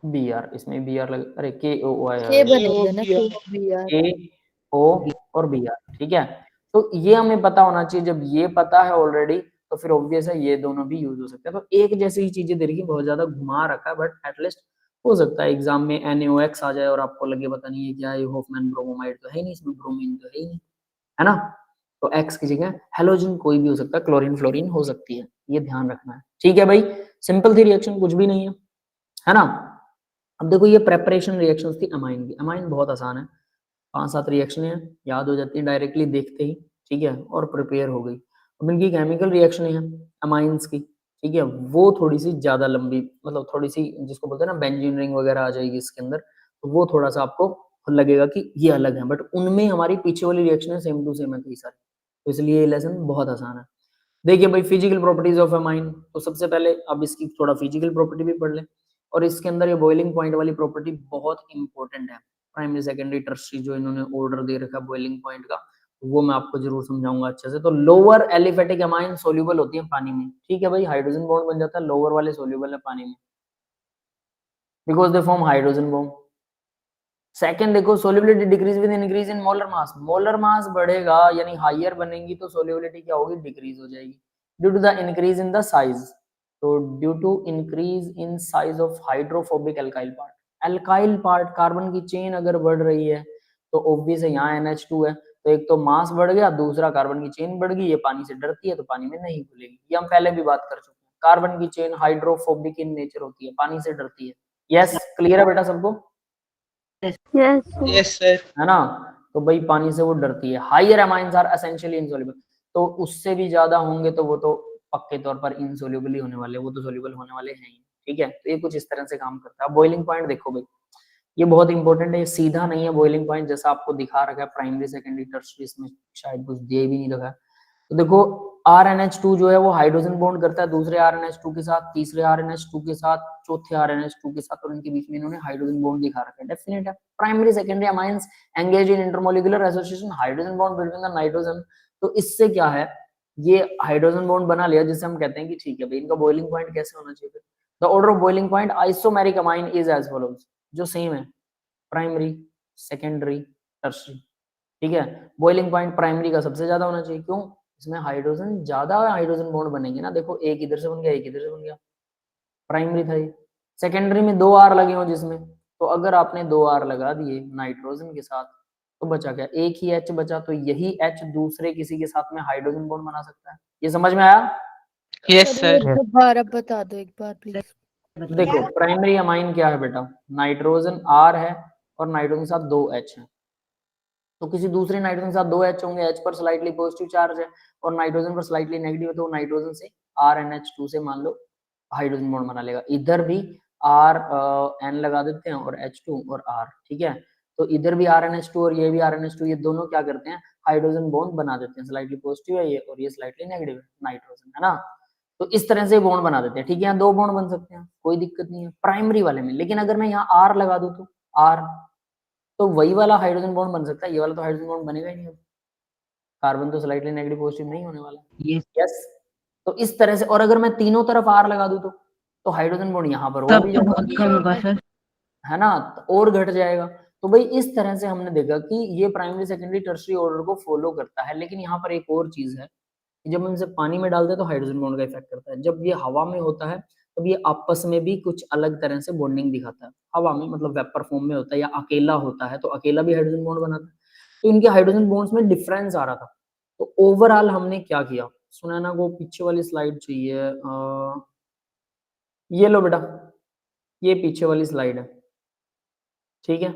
Br, इसमें Br लग, अरे KO आया, के बनेगा ना, के भी यार। KO और Br, ठीक है। तो ये हमें पता होना चाहिए। जब ये पता है ऑलरेडी तो फिर ऑब्वियस है ये दोनों भी यूज हो सकते हैं। तो एक जैसी ही चीजें दे रही, बहुत ज्यादा घुमा रखा है, बट एटलीस्ट हो सकता है एग्जाम में NaOX आ जाए और आपको लगे पता नहीं है क्या, ये होफमैन ब्रोमोमाइड तो है नहीं, इसमें ब्रोमीन तो है ही नहीं, है ना। तो X की जगह हेलोजन कोई भी हो सकता है, क्लोरीन फ्लोरीन हो सकती है, ये ध्यान रखना है, ठीक है भाई। सिंपल थी रिएक्शन, कुछ भी नहीं है ना। अब देखो ये प्रेपरेशन रिएक्शंस थी अमाइन की। अमाइन बहुत आसान है, 5-7 रिएक्शन है, याद हो जाती है डायरेक्टली देखते ही, ठीक है, और प्रिपेयर हो गई। अब इनकी केमिकल रिएक्शन है अमाइंस की, ठीक है, वो थोड़ी सी ज्यादा लंबी, मतलब थोड़ी सी जिसको बोलते हैं ना बेंजीन रिंग वगैरह आ जाएगी इसके अंदर, तो वो थोड़ा सा आपको लगेगा कि ये अलग है, बट उनमें हमारी पीछे वाली रिएक्शन है सेम टू सेम है कई सारी, तो इसलिए ये लेसन बहुत आसान है। देखिए भाई फिजिकल प्रॉपर्टीज ऑफ अमाइन, तो सबसे पहले अब इसकी थोड़ा फिजिकल प्रॉपर्टी भी पढ़ लें, और इसके अंदर ये बॉइलिंग पॉइंट वाली प्रॉपर्टी बहुत इंपॉर्टेंट है। प्राइमरी सेकेंडरी टर्सरी जो इन्होंने ऑर्डर दे रखा है बॉइलिंग पॉइंट का, वो मैं आपको जरूर समझाऊंगा अच्छे से। तो लोअर एलिफेटिक अमाइन सोल्यूबल होती है पानी में, ठीक है भाई, हाइड्रोजन बॉन्ड बन जाता है, लोअर वाले सोल्यूबल है पानी में because they form hydrogen bond. Second देखो, solubility decrease with increase in molar mass बढ़ेगा यानी हायर बनेगी तो सोल्युबिलिटी क्या होगी, डिक्रीज हो जाएगी due to the increase in the size. तो due to increase in size of hydrophobic alkyl part, alkyl part carbon की चेन अगर बढ़ रही है तो ऑब्वियस है यहाँ NH2 है, तो एक तो मास बढ़ गया, दूसरा कार्बन की चेन बढ़ गई, ये पानी से डरती है तो पानी में नहीं घुलेगी, ये हम पहले भी बात कर चुके हैं। कार्बन की चेन हाइड्रोफोबिक इन नेचर होती है, पानी से डरती है। यस, क्लियर है बेटा सबको? Yes yes sir. है ना, तो भाई पानी से वो डरती है। Higher amines are essentially insoluble, तो उससे भी ज्यादा होंगे तो वो तो पक्के तौर पर इनसोल्युबल ही होने वाले, वो तो सोल्युबल होने वाले हैं ही, ठीक है। तो ये कुछ इस तरह से काम करता है। बॉइलिंग पॉइंट देखो भाई, ये बहुत इंपॉर्टेंट है, ये सीधा नहीं है बॉइलिंग पॉइंट जैसा आपको दिखा रखा है प्राइमरी सेकेंडरी टर्शियरी, इसमें शायद कुछ दिए भी नहीं रखा है। तो देखो RNH2 जो है वो हाइड्रोजन बॉन्ड करता है दूसरे RNH2 के साथ, तीसरे RNH2 के साथ, चौथे RNH2 के साथ, और इनके बीच में इन्होंने हाइड्रोजन बॉन्ड दिखा रखा है, डेफिनेट है। Primary secondary amines engage in intermolecular association, hydrogen bond between the nitrogen. तो इससे क्या है, ये हाइड्रोजन बॉन्ड बना लिया जिससे हम कहते हैं कि ठीक है भाई, इनका बॉइलिंग पॉइंट कैसे होना चाहिए। The order of boiling point isomeric amine is as follows, जो सेम है प्राइमरी सेकेंडरी टर्शियरी, ठीक है। बॉइलिंग पॉइंट प्राइमरी का सबसे ज्यादा होना चाहिए, क्यों, इसमें हाइड्रोजन ज्यादा हाइड्रोजन बॉन्ड बनेंगे ना, देखो एक इधर से बन गया, एक इधर से बन गया, प्राइमरी था ये। सेकेंडरी में 2 R लगे हो जिसमें, तो अगर आपने 2 R लगा दिए नाइट्रोजन के साथ तो बचा क्या, एक ही H बचा, तो यही H दूसरे किसी के साथ में हाइड्रोजन बॉन्ड बना सकता है। ये समझ में आया? Yes sir. दोबारा बता दो एक बार प्लीज। देखो प्राइमरी अमाइन क्या है बेटा, नाइट्रोजन R है और नाइट्रोजन के साथ 2 H है, तो किसी दूसरे नाइट्रोजन के साथ 2 H होंगे, H पर स्लाइटली पॉजिटिव चार्ज है और नाइट्रोजन पर स्लाइटली नेगेटिव है, तो नाइट्रोजन से RNH2 से मान लो हाइड्रोजन बॉन्ड बना लेगा। इधर भी N लगा देते हैं और H2 और R, ठीक है। तो इधर भी RNH2 और ये भी RNH2, ये दोनों क्या करते हैं, हाइड्रोजन बॉन्ड बना देते हैं, स्लाइटली पॉजिटिव है ये और ये स्लाइटली नेगेटिव है नाइट्रोजन, है ना। तो इस तरह से बॉन्ड बना देते हैं, ठीक है। यहाँ 2 बॉन्ड बन सकते हैं, कोई दिक्कत नहीं है प्राइमरी वाले में, लेकिन अगर मैं यहाँ R लगा दूं तो R, तो वही वाला हाइड्रोजन बॉन्ड बन सकता है, ये वाला तो हाइड्रोजन बॉन्ड बनेगा ही नहीं, कार्बन तो स्लाइटली नेगेटिव पॉजिटिव नहीं होने वाला। यस, तो इस तरह से। और अगर मैं तीनों तरफ R लगा दूं तो हाइड्रोजन बॉन्ड यहाँ पर और तब भी तो बहुत कम होगा सर। है ना, और घट जाएगा। तो भाई इस तरह से हमने देखा कि ये प्राइमरी सेकेंडरी टर्शियरी ऑर्डर को फॉलो करता है। लेकिन यहाँ पर एक और चीज है, जब हम इसे पानी में डालते हैं तो हाइड्रोजन बॉन्ड का इफेक्ट करता है, जब ये हवा में होता है तब ये आपस में भी कुछ अलग तरह से बॉन्डिंग दिखाता है। हवा में मतलब वेपर फॉर्म में होता है, या अकेला होता है तो अकेला भी हाइड्रोजन बॉन्ड बनाता है, तो इनके हाइड्रोजन बॉन्ड्स में डिफरेंस आ रहा था। तो ओवरऑल हमने क्या किया, सुनैना को पीछे वाली स्लाइड चाहिए, ये लो बेटा, ये पीछे वाली स्लाइड है, ठीक है,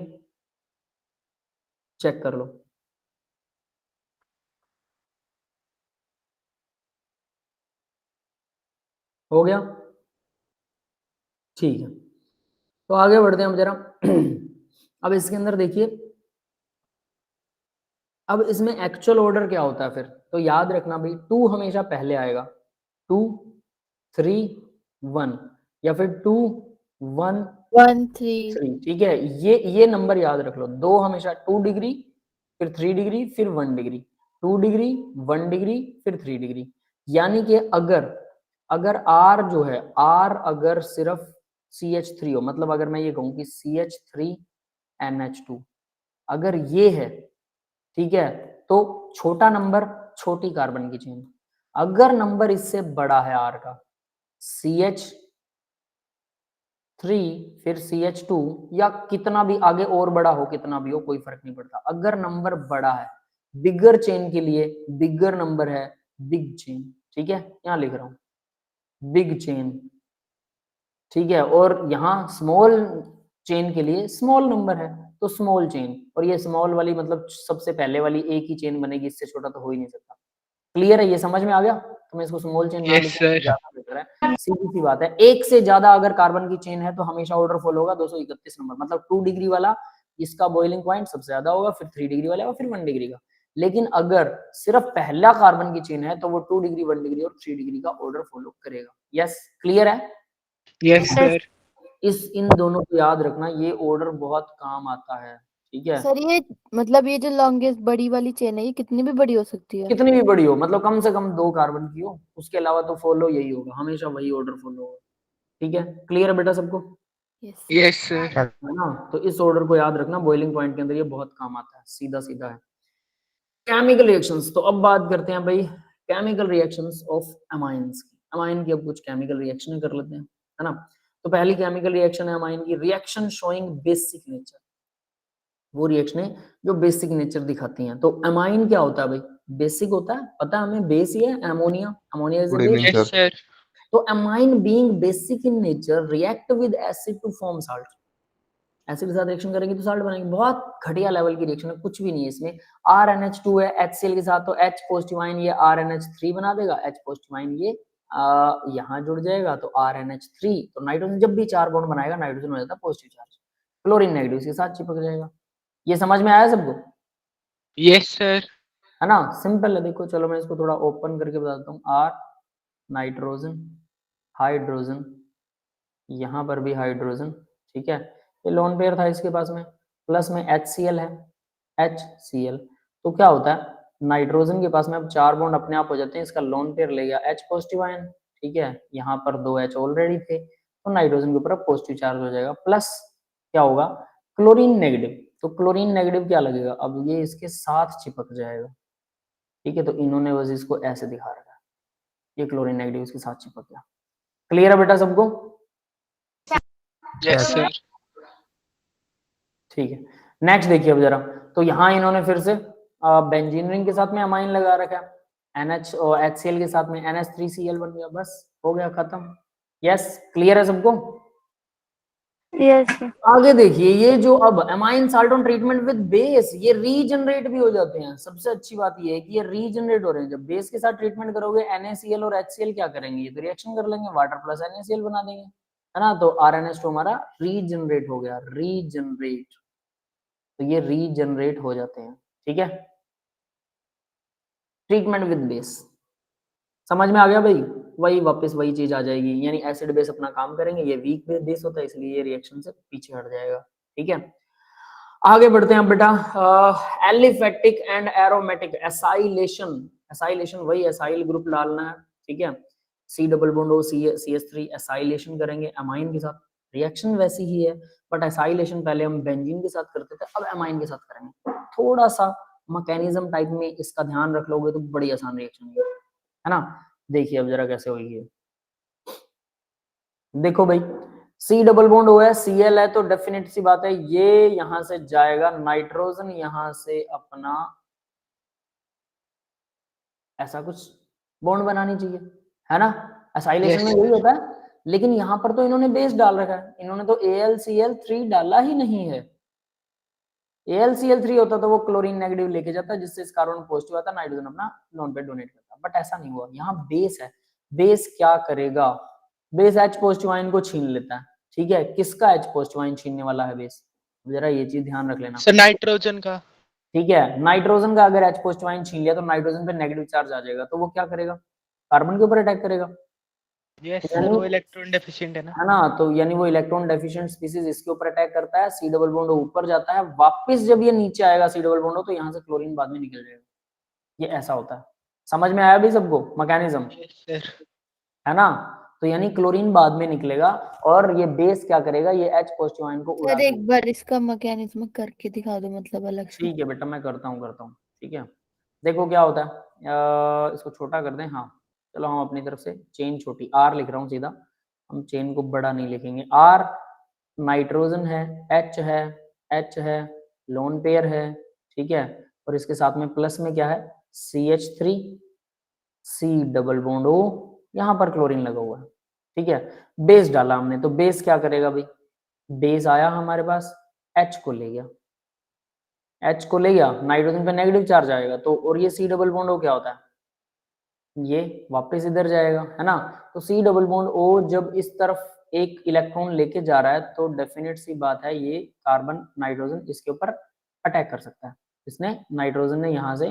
चेक कर लो। हो गया, ठीक है। तो आगे बढ़ते हैं हम जरा। अब इसके अंदर देखिए, अब इसमें एक्चुअल ऑर्डर क्या होता है फिर, तो याद रखना भाई 2 हमेशा पहले आएगा, 2 3 1, या फिर 2 1 1 3 3, ठीक है। ये नंबर याद रख लो, 2 हमेशा 2 डिग्री, फिर 3 डिग्री, फिर 1 डिग्री, 2 डिग्री 1 डिग्री, फिर 3 डिग्री। यानी कि अगर R जो है, R अगर सिर्फ CH3 हो, मतलब अगर मैं ये कहूं कि CH3NH2 अगर ये है, ठीक है, तो छोटा नंबर छोटी कार्बन की चेन। अगर नंबर इससे बड़ा है R का, CH3 फिर CH2 या कितना भी आगे और बड़ा हो, कितना भी हो कोई फर्क नहीं पड़ता, अगर नंबर बड़ा है, बिगर चेन के लिए बिगर नंबर है बिग चेन, ठीक है, यहां लिख रहा हूं बिग चेन, ठीक है। और यहाँ स्मॉल चेन के लिए स्मॉल नंबर है तो स्मॉल चेन, और ये स्मॉल वाली मतलब सबसे पहले वाली एक ही चेन बनेगी, इससे छोटा तो हो ही नहीं सकता। क्लियर है, ये समझ में आ गया? तो मैं इसको स्मॉल चेन ना यस सर। ज्यादा बेहतर है, सीधी सी बात है। एक से ज्यादा अगर कार्बन की चेन है तो हमेशा ऑर्डर फॉलो होगा 231 नंबर, मतलब 2 डिग्री वाला इसका बॉइलिंग पॉइंट सबसे ज्यादा होगा, फिर 3 डिग्री वाला फिर 1 डिग्री का। लेकिन अगर सिर्फ पहला कार्बन की चेन है तो वो 2 डिग्री 1 डिग्री और 3 डिग्री का ऑर्डर फॉलो करेगा। यस, क्लियर है? Yes sir. इन दोनों को याद रखना, ये ऑर्डर बहुत काम आता है, ठीक है, सर ये मतलब ये जो लॉन्गेस्ट बड़ी वाली चेन है ये कितनी भी बड़ी हो सकती है? कितनी भी बड़ी हो, मतलब कम से कम 2 कार्बन की हो, उसके अलावा तो फॉलो यही होगा, हमेशा वही ऑर्डर फॉलो होगा। ठीक है, क्लियर है बेटा सबको? यस। Yes sir. है ना, तो इस ऑर्डर को याद रखना, बॉइलिंग पॉइंट के अंदर ये बहुत काम आता है, सीधा सीधा है। केमिकल रिएक्शंस, तो अब बात करते हैं भाई केमिकल रिएक्शंस ऑफ अमाइंस की। अमाइन की अब कुछ केमिकल रिएक्शन कर लेते हैं, है ना। तो पहली केमिकल रिएक्शन है अमाइन की, रिएक्शन शोइंग बेसिक नेचर। वो रिएक्शनें जो बेसिक नेचर दिखाती हैं। तो अमाइन क्या होता है भाई? बेसिक होता है, पता है हमें, बेस ही है ammonia, ammonia is a good evening base. Yes sir. Sir. तो amine being basic in nature react with acid to form salt. Acid के साथ रिएक्शन करेंगे तो साल्ट बनेंगे। बहुत घटिया लेवल की रिएक्शन है, कुछ भी नहीं है इसमें। RNH2 है HCl के साथ, तो H पॉजिटिव आयन ये RNH3 बना देगा, H पॉजिटिव आयन ये यहाँ जुड़ जाएगा तो RNH3। तो नाइट्रोजन जब भी 4 बॉन्ड बनाएगा नाइट्रोजन हो जाता है पॉजिटिव चार्ज, क्लोरीन नेगेटिव इसके साथ चिपक जाएगा। ये समझ में आया सबको? Yes sir. है ना, सिंपल है। देखो चलो मैं इसको थोड़ा ओपन करके बताता हूँ। R नाइट्रोजन हाइड्रोजन, यहाँ पर भी हाइड्रोजन, ठीक है, ये लोन पेयर था इसके पास में, प्लस में HCl है, HCl। तो क्या होता है, नाइट्रोजन के पास में अब 4 बॉन्ड अपने आप हो जाते हैं, इसका लोन पेयर ले गया H पॉजिटिव आयन, ठीक है, यहाँ पर 2 H ऑलरेडी थे, तो नाइट्रोजन के ऊपर पॉजिटिव चार्ज हो जाएगा, प्लस क्या होगा, क्लोरीन नेगेटिव। तो क्लोरीन नेगेटिव क्या लगेगा, अब ये इसके साथ चिपक जाएगा, ठीक है। तो इन्होंने बस इसको ऐसे दिखा रखा है, ये क्लोरीन नेगेटिव इसके साथ चिपक गया। क्लियर है बेटा सबको? Yes sir. ठीक है, नेक्स्ट देखिए अब जरा। तो यहाँ इन्होंने फिर से बेंजीन रिंग के साथ में अमाइन लगा रखा है, NH और HCl के साथ में NH3Cl बन गया, बस हो गया खत्म। यस, क्लियर है सबको? यस आगे देखिए, ये जो अब amine salt on treatment with base, ये रीजनरेट भी हो जाते हैं। सबसे अच्छी बात ये है कि ये रीजनरेट हो रहे हैं। जब बेस के साथ ट्रीटमेंट करोगे NaCl और HCl क्या करेंगे, ये तो रिएक्शन कर लेंगे, वाटर प्लस NaCl बना देंगे, है ना। तो RNH2 हमारा रीजनरेट हो गया, रीजनरेट। तो ये रीजनरेट हो जाते हैं, ठीक है। ट्रीटमेंट विद बेस समझ में आ गया भाई? वही वापस वही चीज आ जाएगी, यानी एसिड बेस अपना काम करेंगे, ये वीक बेस होता है इसलिए ये रिएक्शन से पीछे हट जाएगा, ठीक है। आगे बढ़ते हैं बेटा, aliphatic and aromatic acylation. Acylation वही एसाइल ग्रुप डालना है, ठीक है, C double bond O CH3 acylation करेंगे अमाइन के साथ। रिएक्शन वैसी ही है, बट एसाइलेशन पहले हम बेंजीन के साथ करते थे, अब अमाइन के साथ करेंगे। थोड़ा सा मैकेनिज्म टाइप में इसका ध्यान रख लोगे तो बड़ी आसान रिएक्शन है ना। देखिए अब जरा कैसे होगी। देखो भाई, C डबल बॉन्ड O है, Cl है, तो डेफिनेट सी बात है ये यहां से जाएगा नाइट्रोजन, यहां से अपना ऐसा कुछ बॉन्ड बनानी चाहिए, है ना। एसाइलेशन में Yes, यही होता है, लेकिन यहाँ पर तो इन्होंने बेस डाल रखा है, इन्होंने तो AlCl3 डाला ही नहीं है। AlCl3 होता तो वो क्लोरीन नेगेटिव लेके जाता, जिससे इस कार्बन पॉजिटिव आता, नाइट्रोजन अपना लोन पे डोनेट करता, बट ऐसा नहीं हुआ। यहाँ बेस है, बेस क्या करेगा, बेस H पॉजिटिव आयन को छीन लेता है, ठीक है। किसका H पॉजिटिव आयन छीनने वाला है बेस, जरा ये चीज ध्यान रख लेना, सर नाइट्रोजन का। ठीक है। नाइट्रोजन का अगर H पॉजिटिव आयन छीन लिया तो नाइट्रोजन पे नेगेटिव चार्ज आ जाएगा, तो वो क्या करेगा, कार्बन के ऊपर अटैक करेगा, यस सर, वो इलेक्ट्रॉन डेफिशिएंट है ना। है ना। तो यानी वो इलेक्ट्रॉन डेफिशिएंट स्पीसीज इसके ऊपर अटैक करता है, C डबल बॉन्ड ऊपर जाता है, वापस जब ये नीचे आएगा C डबल बॉन्ड तो यहाँ से क्लोरीन बाद में निकल जाएगा, ये ऐसा होता है। समझ में आया भी सबको मैकेनिज्म, यस सर। है ना। तो यानी क्लोरीन बाद में निकलेगा और ये बेस क्या करेगा, ये H पॉजिटिव आयन को उड़ा सर देगा। एक बार इसका मैकेनिज्म करके दिखा दो, मतलब अलग से। ठीक है बेटा, मैं करता हूँ, ठीक है। देखो क्या होता है, इसको छोटा कर दें, हाँ चलो हम अपनी तरफ से चेन छोटी R लिख रहा हूँ सीधा, हम चेन को बड़ा नहीं लिखेंगे। R नाइट्रोजन है, H है, लोन पेयर है, ठीक है, और इसके साथ में प्लस में क्या है, CH3, C double bond O, यहाँ पर क्लोरीन लगा हुआ है, ठीक है। बेस डाला हमने, तो बेस क्या करेगा भाई, बेस आया हमारे पास, H को ले गया, H को ले गया, नाइट्रोजन पे नेगेटिव चार्ज आएगा, तो और ये C डबल बॉन्ड O क्या होता है, ये वापस इधर जाएगा, है ना। तो C डबल बॉन्ड O जब इस तरफ एक इलेक्ट्रॉन लेके जा रहा है तो डेफिनेट सी बात है ये कार्बन नाइट्रोजन इसके ऊपर अटैक कर सकता है। इसने नाइट्रोजन ने यहाँ से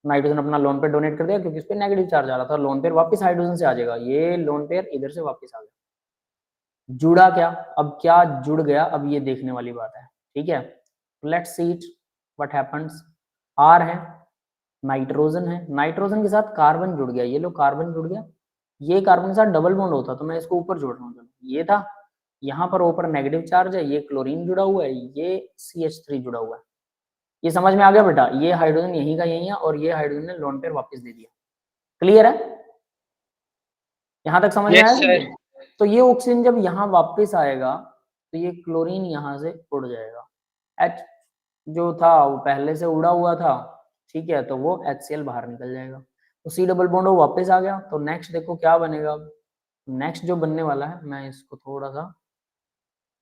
नाइट्रोजन अपना लोन पेयर डोनेट कर दिया, क्योंकि इस पे नेगेटिव चार्ज आ रहा था, लोन पेयर वापस हाइड्रोजन से आ जाएगा, ये लोन पेयर इधर से वापस आ गया। जुड़ा क्या, अब क्या जुड़ गया, अब ये देखने वाली बात है, ठीक है। Let's see it what happens. R है, नाइट्रोजन है, नाइट्रोजन के साथ कार्बन जुड़ गया, ये लो कार्बन जुड़ गया, ये कार्बन के साथ डबल बॉन्ड होता तो मैं इसको ऊपर जोड़ रहा हूँ, चलो ये था, यहाँ पर ऊपर नेगेटिव चार्ज है, ये क्लोरीन जुड़ा हुआ है, ये CH3 जुड़ा हुआ है। ये समझ में आ गया बेटा, ये हाइड्रोजन यहीं का यहीं है और ये हाइड्रोजन ने लोन पेयर वापस दे दिया। क्लियर है, यहां तक समझ में यस आया सर। तुमको? तो ये ऑक्सीजन जब यहाँ वापस आएगा तो ये क्लोरीन यहाँ से उड़ जाएगा, H जो था वो पहले से उड़ा हुआ था, ठीक है, तो वो HCl बाहर निकल जाएगा, तो C डबल बॉन्ड वापस आ गया। तो नेक्स्ट देखो क्या बनेगा, नेक्स्ट जो बनने वाला है, मैं इसको थोड़ा सा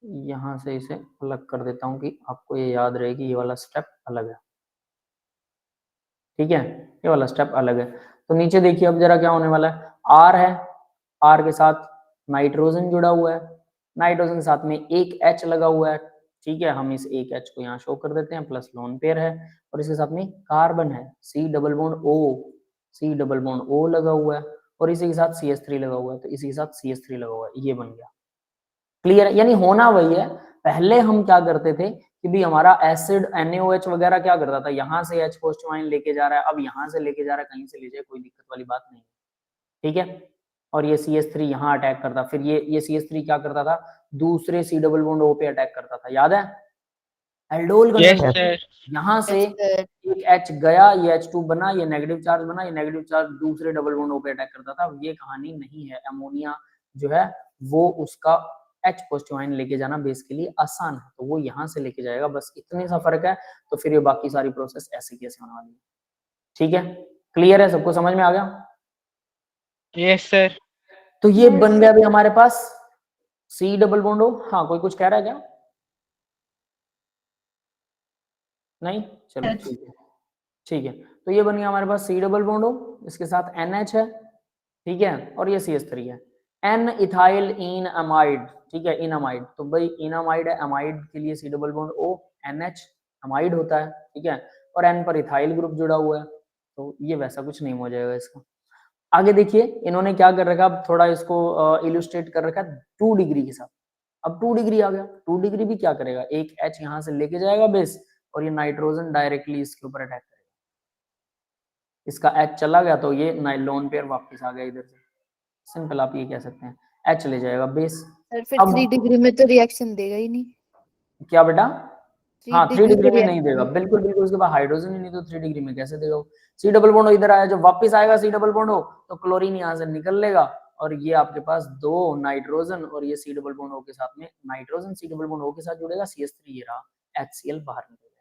यहाँ से इसे अलग कर देता हूँ कि आपको ये याद रहे कि ये वाला स्टेप अलग है, ठीक है, ये वाला स्टेप अलग है। तो नीचे देखिए अब जरा क्या होने वाला है, R है, R के साथ नाइट्रोजन जुड़ा हुआ है, नाइट्रोजन के साथ में एक H लगा हुआ है, ठीक है, हम इस एक H को यहाँ शो कर देते हैं, प्लस लोन पेयर है और इसके साथ में कार्बन है, C double bond O, C double bond O लगा हुआ है और इसी के साथ CH3 लगा हुआ है, तो इसी के साथ CH3 लगा हुआ है, ये बन गया। क्लियर है, यानी होना वही है, पहले हम क्या करते थे कि भी हमारा एसिड NaOH वगैरह क्या करता था, यहाँ से H पॉजिटिव आयन लेके जा रहा है, अब यहाँ से लेके जा रहा है, कहीं से ले जाए कोई दिक्कत वाली बात नहीं, ठीक है, और ये CH3 यहाँ अटैक करता, फिर ये CH3 क्या करता था, दूसरे C डबल बॉन्ड O पे अटैक करता था, याद है, एल्डोल यस कन्वर्जन, सर। यहाँ से Yes, sir. एक H गया, ये H2 बना, ये नेगेटिव चार्ज बना, ये नेगेटिव चार्ज दूसरे डबल बॉन्ड O पे अटैक करता था, ये कहानी नहीं है, अमोनिया जो है वो उसका H पॉजिटिव आयन लेके जाना बेस के लिए आसान है, तो वो यहाँ से लेके जाएगा, बस इतने सा फर्क है, तो फिर ये बाकी सारी प्रोसेस ऐसे कैसे होने वाली है, ठीक है, क्लियर है, सबको समझ में आ गया? Yes sir. तो ये बन गया अभी हमारे पास C डबल बॉन्ड O। हाँ, कोई कुछ कह रहा है क्या? नहीं, चलो ठीक है, ठीक है, तो ये बन गया हमारे पास C डबल बॉन्ड O, इसके साथ NH है, ठीक है, और ये CH3 है, N इथाइल इन अमाइड, ठीक है, इन अमाइड, तो भाई इन अमाइड है, अमाइड के लिए C double bond O, NH amide होता है, ठीक है, और N पर इथाइल ग्रुप जुड़ा हुआ है, तो ये वैसा कुछ नहीं हो जाएगा इसका। आगे देखिए इन्होंने क्या कर रखा, अब थोड़ा इसको इलुस्ट्रेट कर रखा 2 डिग्री के साथ, अब 2 डिग्री आ गया, 2 डिग्री भी क्या करेगा, एक H यहाँ से लेके जाएगा बेस और ये नाइट्रोजन डायरेक्टली इसके ऊपर अटैक करेगा, इसका H चला गया तो ये लोन पेयर वापस आ गया इधर से, सिंपल आप ये कह सकते हैं, H ले जाएगा बेस। सर फिर अब 3 डिग्री में तो रिएक्शन देगा ही नहीं। क्या बेटा? हाँ 3 डिग्री में नहीं reaction देगा, बिल्कुल बिल्कुल, उसके बाद हाइड्रोजन ही नहीं तो 3 डिग्री में कैसे देगा? C डबल बॉन्ड इधर आया, जब वापस आएगा C डबल बॉन्ड तो क्लोरीन यहाँ से निकल लेगा और ये आपके पास 2 नाइट्रोजन और ये C डबल बॉन्ड के साथ में नाइट्रोजन C डबल बॉन्ड के साथ जुड़ेगा, CH3 ये रहा, HCl बाहर निकलेगा।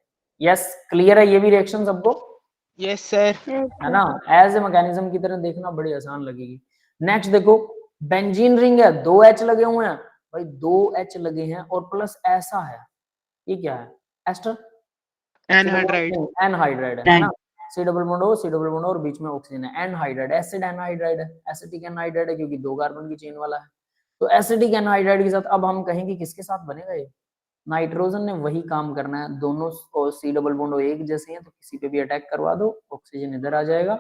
यस, क्लियर है ये भी रिएक्शन सबको? Yes sir. है ना, एज ए मैकेनिज्म की तरह देखना बड़ी आसान लगेगी। नेक्स्ट देखो, बेंजीन रिंग है, 2 H लगे हुए हैं भाई, 2 H लगे हैं और प्लस ऐसा है, ये क्या है, एस्टर एनहाइड्राइड। एनहाइड्राइड है ना, C डबल बॉन्ड और बीच में ऑक्सीजन है, एनहाइड्राइड, एसिड एनहाइड्राइड है, एसिटिक एनहाइड्राइड है क्योंकि 2 कार्बन की चेन वाला है, तो एसिटिक एनहाइड्राइड के साथ अब हम कहेंगे किसके साथ बनेगा ये, नाइट्रोजन ने वही काम करना है, दोनों C डबल बॉन्ड एक जैसे हैं तो किसी पे भी अटैक करवा दो, ऑक्सीजन इधर आ जाएगा,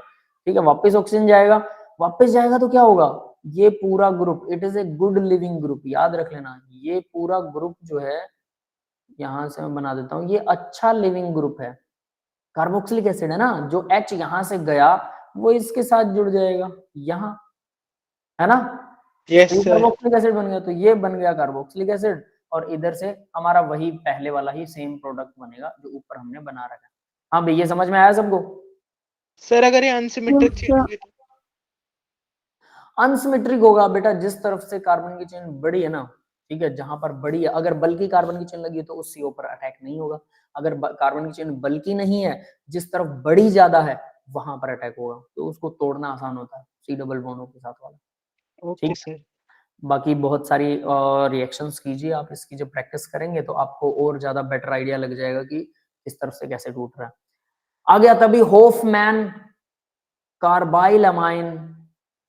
ठीक है, वापस ऑक्सीजन जाएगा, वापस जाएगा तो क्या होगा, ये पूरा group it is a good leaving group, याद रख लेना, ये पूरा ग्रुप जो है, यहां से मैं बना देता हूं, ये अच्छा लिविंग ग्रुप है, कार्बोक्सिलिक एसिड है ना, जो H यहां से गया वो इसके साथ जुड़ जाएगा यहाँ, है ना, यस ये सर। कार्बोक्सिलिक एसिड बन गया, तो ये बन गया कार्बोक्सिलिक एसिड और इधर से हमारा वही पहले वाला ही सेम प्रोडक्ट बनेगा जो ऊपर हमने बना रखा है। हाँ भाई, ये समझ में आया सबको? सर अगर ये अनसिमेट्रिक चेन होगी तो? अनसिमेट्रिक होगा बेटा, जिस तरफ से कार्बन की चेन बड़ी है ना, ठीक है, जहां पर बड़ी है, अगर बल्कि कार्बन की चेन लगी है तो उस CO पर अटैक नहीं होगा, अगर कार्बन की चेन बल्कि नहीं है, जिस तरफ बड़ी ज्यादा है वहां पर अटैक होगा, तो उसको तोड़ना आसान होता है C डबल बॉन्ड के साथ वाला। Okay sir. बाकी बहुत सारी रिएक्शंस कीजिए आप, इसकी जब प्रैक्टिस करेंगे तो आपको और ज्यादा बेटर आइडिया लग जाएगा कि इस तरफ से कैसे टूट रहा है। आ गया तभी होफमैन कार्बाइल अमाइन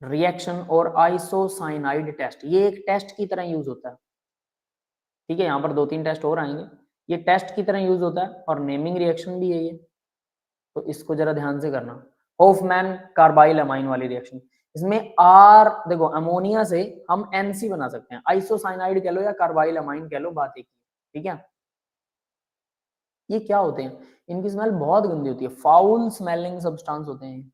रिएक्शन और आइसोसाइनाइड टेस्ट, ये एक टेस्ट की तरह यूज होता है, ठीक है, यहाँ पर 2-3 टेस्ट और आएंगे, ये टेस्ट की तरह यूज होता है और नेमिंग रिएक्शन भी है ये, तो इसको जरा ध्यान से करना। होफमैन कार्बाइल अमाइन वाली रिएक्शन, इसमें R देखो, अमोनिया से हम NC बना सकते हैं, आइसोसाइनाइड कह लो या कार्बाइल अमाइन कह लो, बात एक ही, ठीक है, ये क्या होते हैं, इनकी स्मेल बहुत गंदी होती है, फाउल स्मेलिंग सब्सटेंस होते हैं,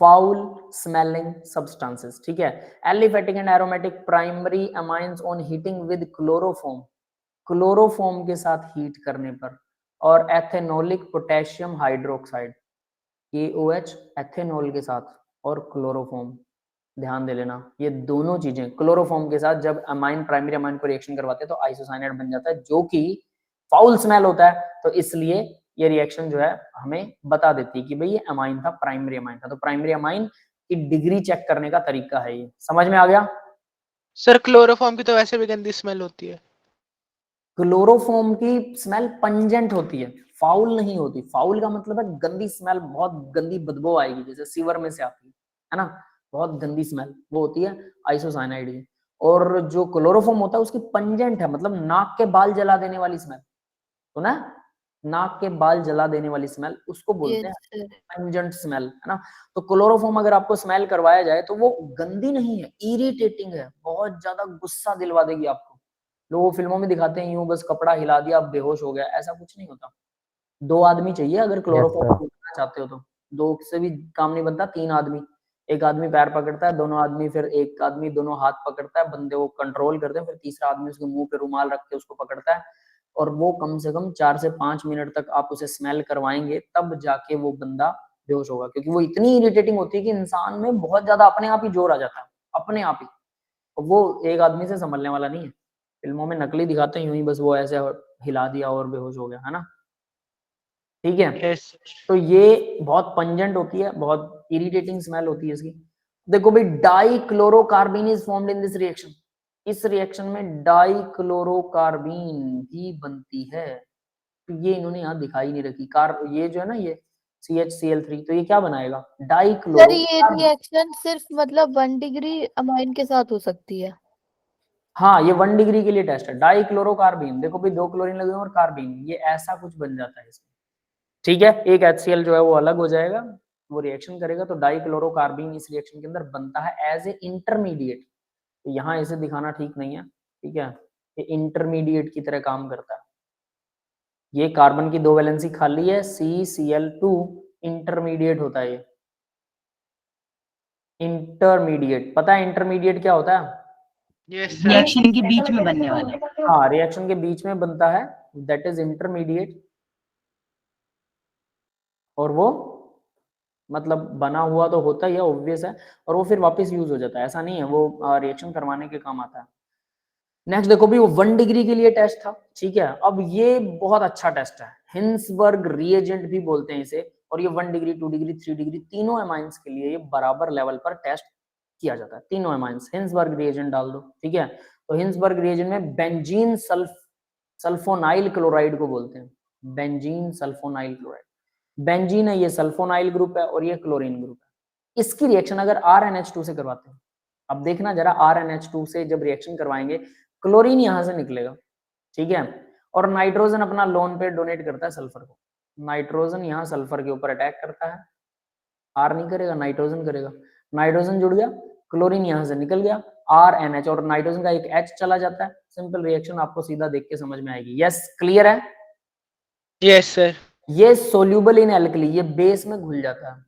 फाउल स्मेलिंग सब्सटेंसेस, ठीक है। Aliphatic and aromatic primary amines on heating with chloroform, chloroform के साथ हीट करने पर, और एथेनोलिक पोटेशियम हाइड्रोक्साइड KOH एथेनॉल के साथ, और क्लोरोफॉर्म, ध्यान दे लेना ये दोनों चीजें क्लोरोफॉर्म के साथ जब अमाइन प्राइमरी अमाइन को रिएक्शन करवाते हैं तो आइसोसाइनाइड बन जाता है, जो कि फाउल स्मेल होता है। तो इसलिए ये रिएक्शन जो है हमें बता देती है कि भाई ये अमाइन था, प्राइमरी अमाइन था। तो प्राइमरी अमाइन की डिग्री चेक करने का तरीका है ये, समझ में आ गया। सर क्लोरोफॉर्म की तो वैसे भी गंदी स्मेल होती है। क्लोरोफॉर्म की स्मेल पंजेंट होती है, फाउल नहीं होती। फाउल का मतलब है गंदी स्मेल, बहुत गंदी बदबू आएगी, जैसे सीवर में से आती है ना, बहुत गंदी स्मेल, वो होती है आइसोसाइनाइड की। और जो क्लोरोफॉर्म होता है उसकी पंजेंट है, मतलब नाक के बाल जला देने वाली स्मेल, तो ना नाक के बाल जला देने वाली स्मेल उसको बोलते हैं यस सर। पंजेंट स्मेल, है ना। तो क्लोरोफॉर्म अगर आपको स्मेल करवाया जाए तो वो गंदी नहीं है, इरिटेटिंग है, बहुत ज्यादा गुस्सा दिलवा देगी आपको। लोग फिल्मों में दिखाते हैं यूं बस कपड़ा हिला दिया अब बेहोश हो गया, ऐसा कुछ नहीं होता। 2 आदमी चाहिए अगर क्लोरोफॉर्म करना चाहते हो तो, 2 से भी काम नहीं बनता, 3 आदमी, एक आदमी पैर पकड़ता है, दोनों आदमी, फिर एक आदमी दोनों हाथ पकड़ता है, बंदे को कंट्रोल करते हैं, फिर तीसरा आदमी उसके मुंह पे रुमाल रख के उसको पकड़ता है, और वो कम से कम 4 से 5 मिनट तक आप उसे स्मेल करवाएंगे, तब जाके वो बंदा बेहोश होगा, क्योंकि वो इतनी इरिटेटिंग होती है कि इंसान में बहुत ज्यादा अपने आप ही जोर आ जाता है, अपने आप ही। और वो एक आदमी से संभलने वाला नहीं है। फिल्मों में नकली दिखाते हैं यूं ही बस वो ऐसे हिला दिया और बेहोश हो गया, है ना, ठीक है। यस। तो ये बहुत पंजेंट होती है, बहुत इरिटेटिंग स्मेल होती है इसकी। देखो भाई, डाइक्लोरोकार्बीन is formed in this reaction, इस रिएक्शन में डाइक्लोरोकार्बीन भी बनती है। तो ये इन्होंने यहाँ दिखाई नहीं रखी, ये जो है ना ये CHCl3, तो ये क्या बनाएगा, सर डाइक्लोरो। ये रिएक्शन सिर्फ मतलब 1 डिग्री अमाइन के साथ हो सकती है। हाँ, ये 1 डिग्री के लिए टेस्ट है। डाइक्लोरोकार्बीन, देखो भाई 2 क्लोरीन लगे और कार्बीन, ये ऐसा कुछ बन जाता है इसमें, ठीक है। एक HCl जो है वो अलग हो जाएगा, वो रिएक्शन करेगा, तो डाइक्लोरोकार्बीन इस रिएक्शन के अंदर बनता है एज ए इंटरमीडिएट। तो यहाँ इसे दिखाना ठीक नहीं है, ठीक है, ये इंटरमीडिएट की तरह काम करता है। ये कार्बन की 2 वैलेंसी खाली है, CCl2 इंटरमीडिएट होता है ये, इंटरमीडिएट। पता है इंटरमीडिएट क्या होता है? Yes sir. रिएक्शन के बीच में बनने वाला। हाँ, रिएक्शन के बीच में बनता है, दैट इज इंटरमीडिएट। और वो मतलब बना हुआ तो होता ही है, ऑब्वियस है, और वो फिर वापस यूज हो जाता है, ऐसा नहीं है, वो रिएक्शन करवाने के काम आता है। नेक्स्ट देखो भी, वो 1 डिग्री के लिए टेस्ट था, ठीक है। अब ये बहुत अच्छा टेस्ट है, हिंसबर्ग रिएजेंट भी बोलते हैं इसे, और ये 1 डिग्री 2 डिग्री 3 डिग्री तीनों एमाइंस के लिए ये बराबर लेवल पर टेस्ट किया जाता है, तीनों एमाइंस। हिंसबर्ग रिएजेंट डाल दो, ठीक है। तो हिंसबर्ग रिएजेंट में बेंजीन सल्फोनाइल क्लोराइड को बोलते हैं, बेंजीन सल्फोनाइल क्लोराइड। बेंजीन है, ये सल्फोनाइल ग्रुप है, और ये क्लोरीन ग्रुप है। इसकी रिएक्शन अगर RnH2 से करवाते हैं, अब देखना जरा, RnH2 से जब रिएक्शन करवाएंगे, क्लोरीन यहां से निकलेगा, ठीक है, और नाइट्रोजन अपना लोन पेयर डोनेट करता है सल्फर को। नाइट्रोजन यहाँ सल्फर के ऊपर अटैक करता है, R नहीं करेगा, नाइट्रोजन करेगा, नाइट्रोजन जुड़ गया, क्लोरीन यहाँ से निकल गया, RnH, और नाइट्रोजन का एक H चला जाता है। सिंपल रिएक्शन, आपको सीधा देख के समझ में आएगी। यस, क्लियर है। Yes sir. ये सोल्यूबल इन एल्कली, ये बेस में घुल जाता है,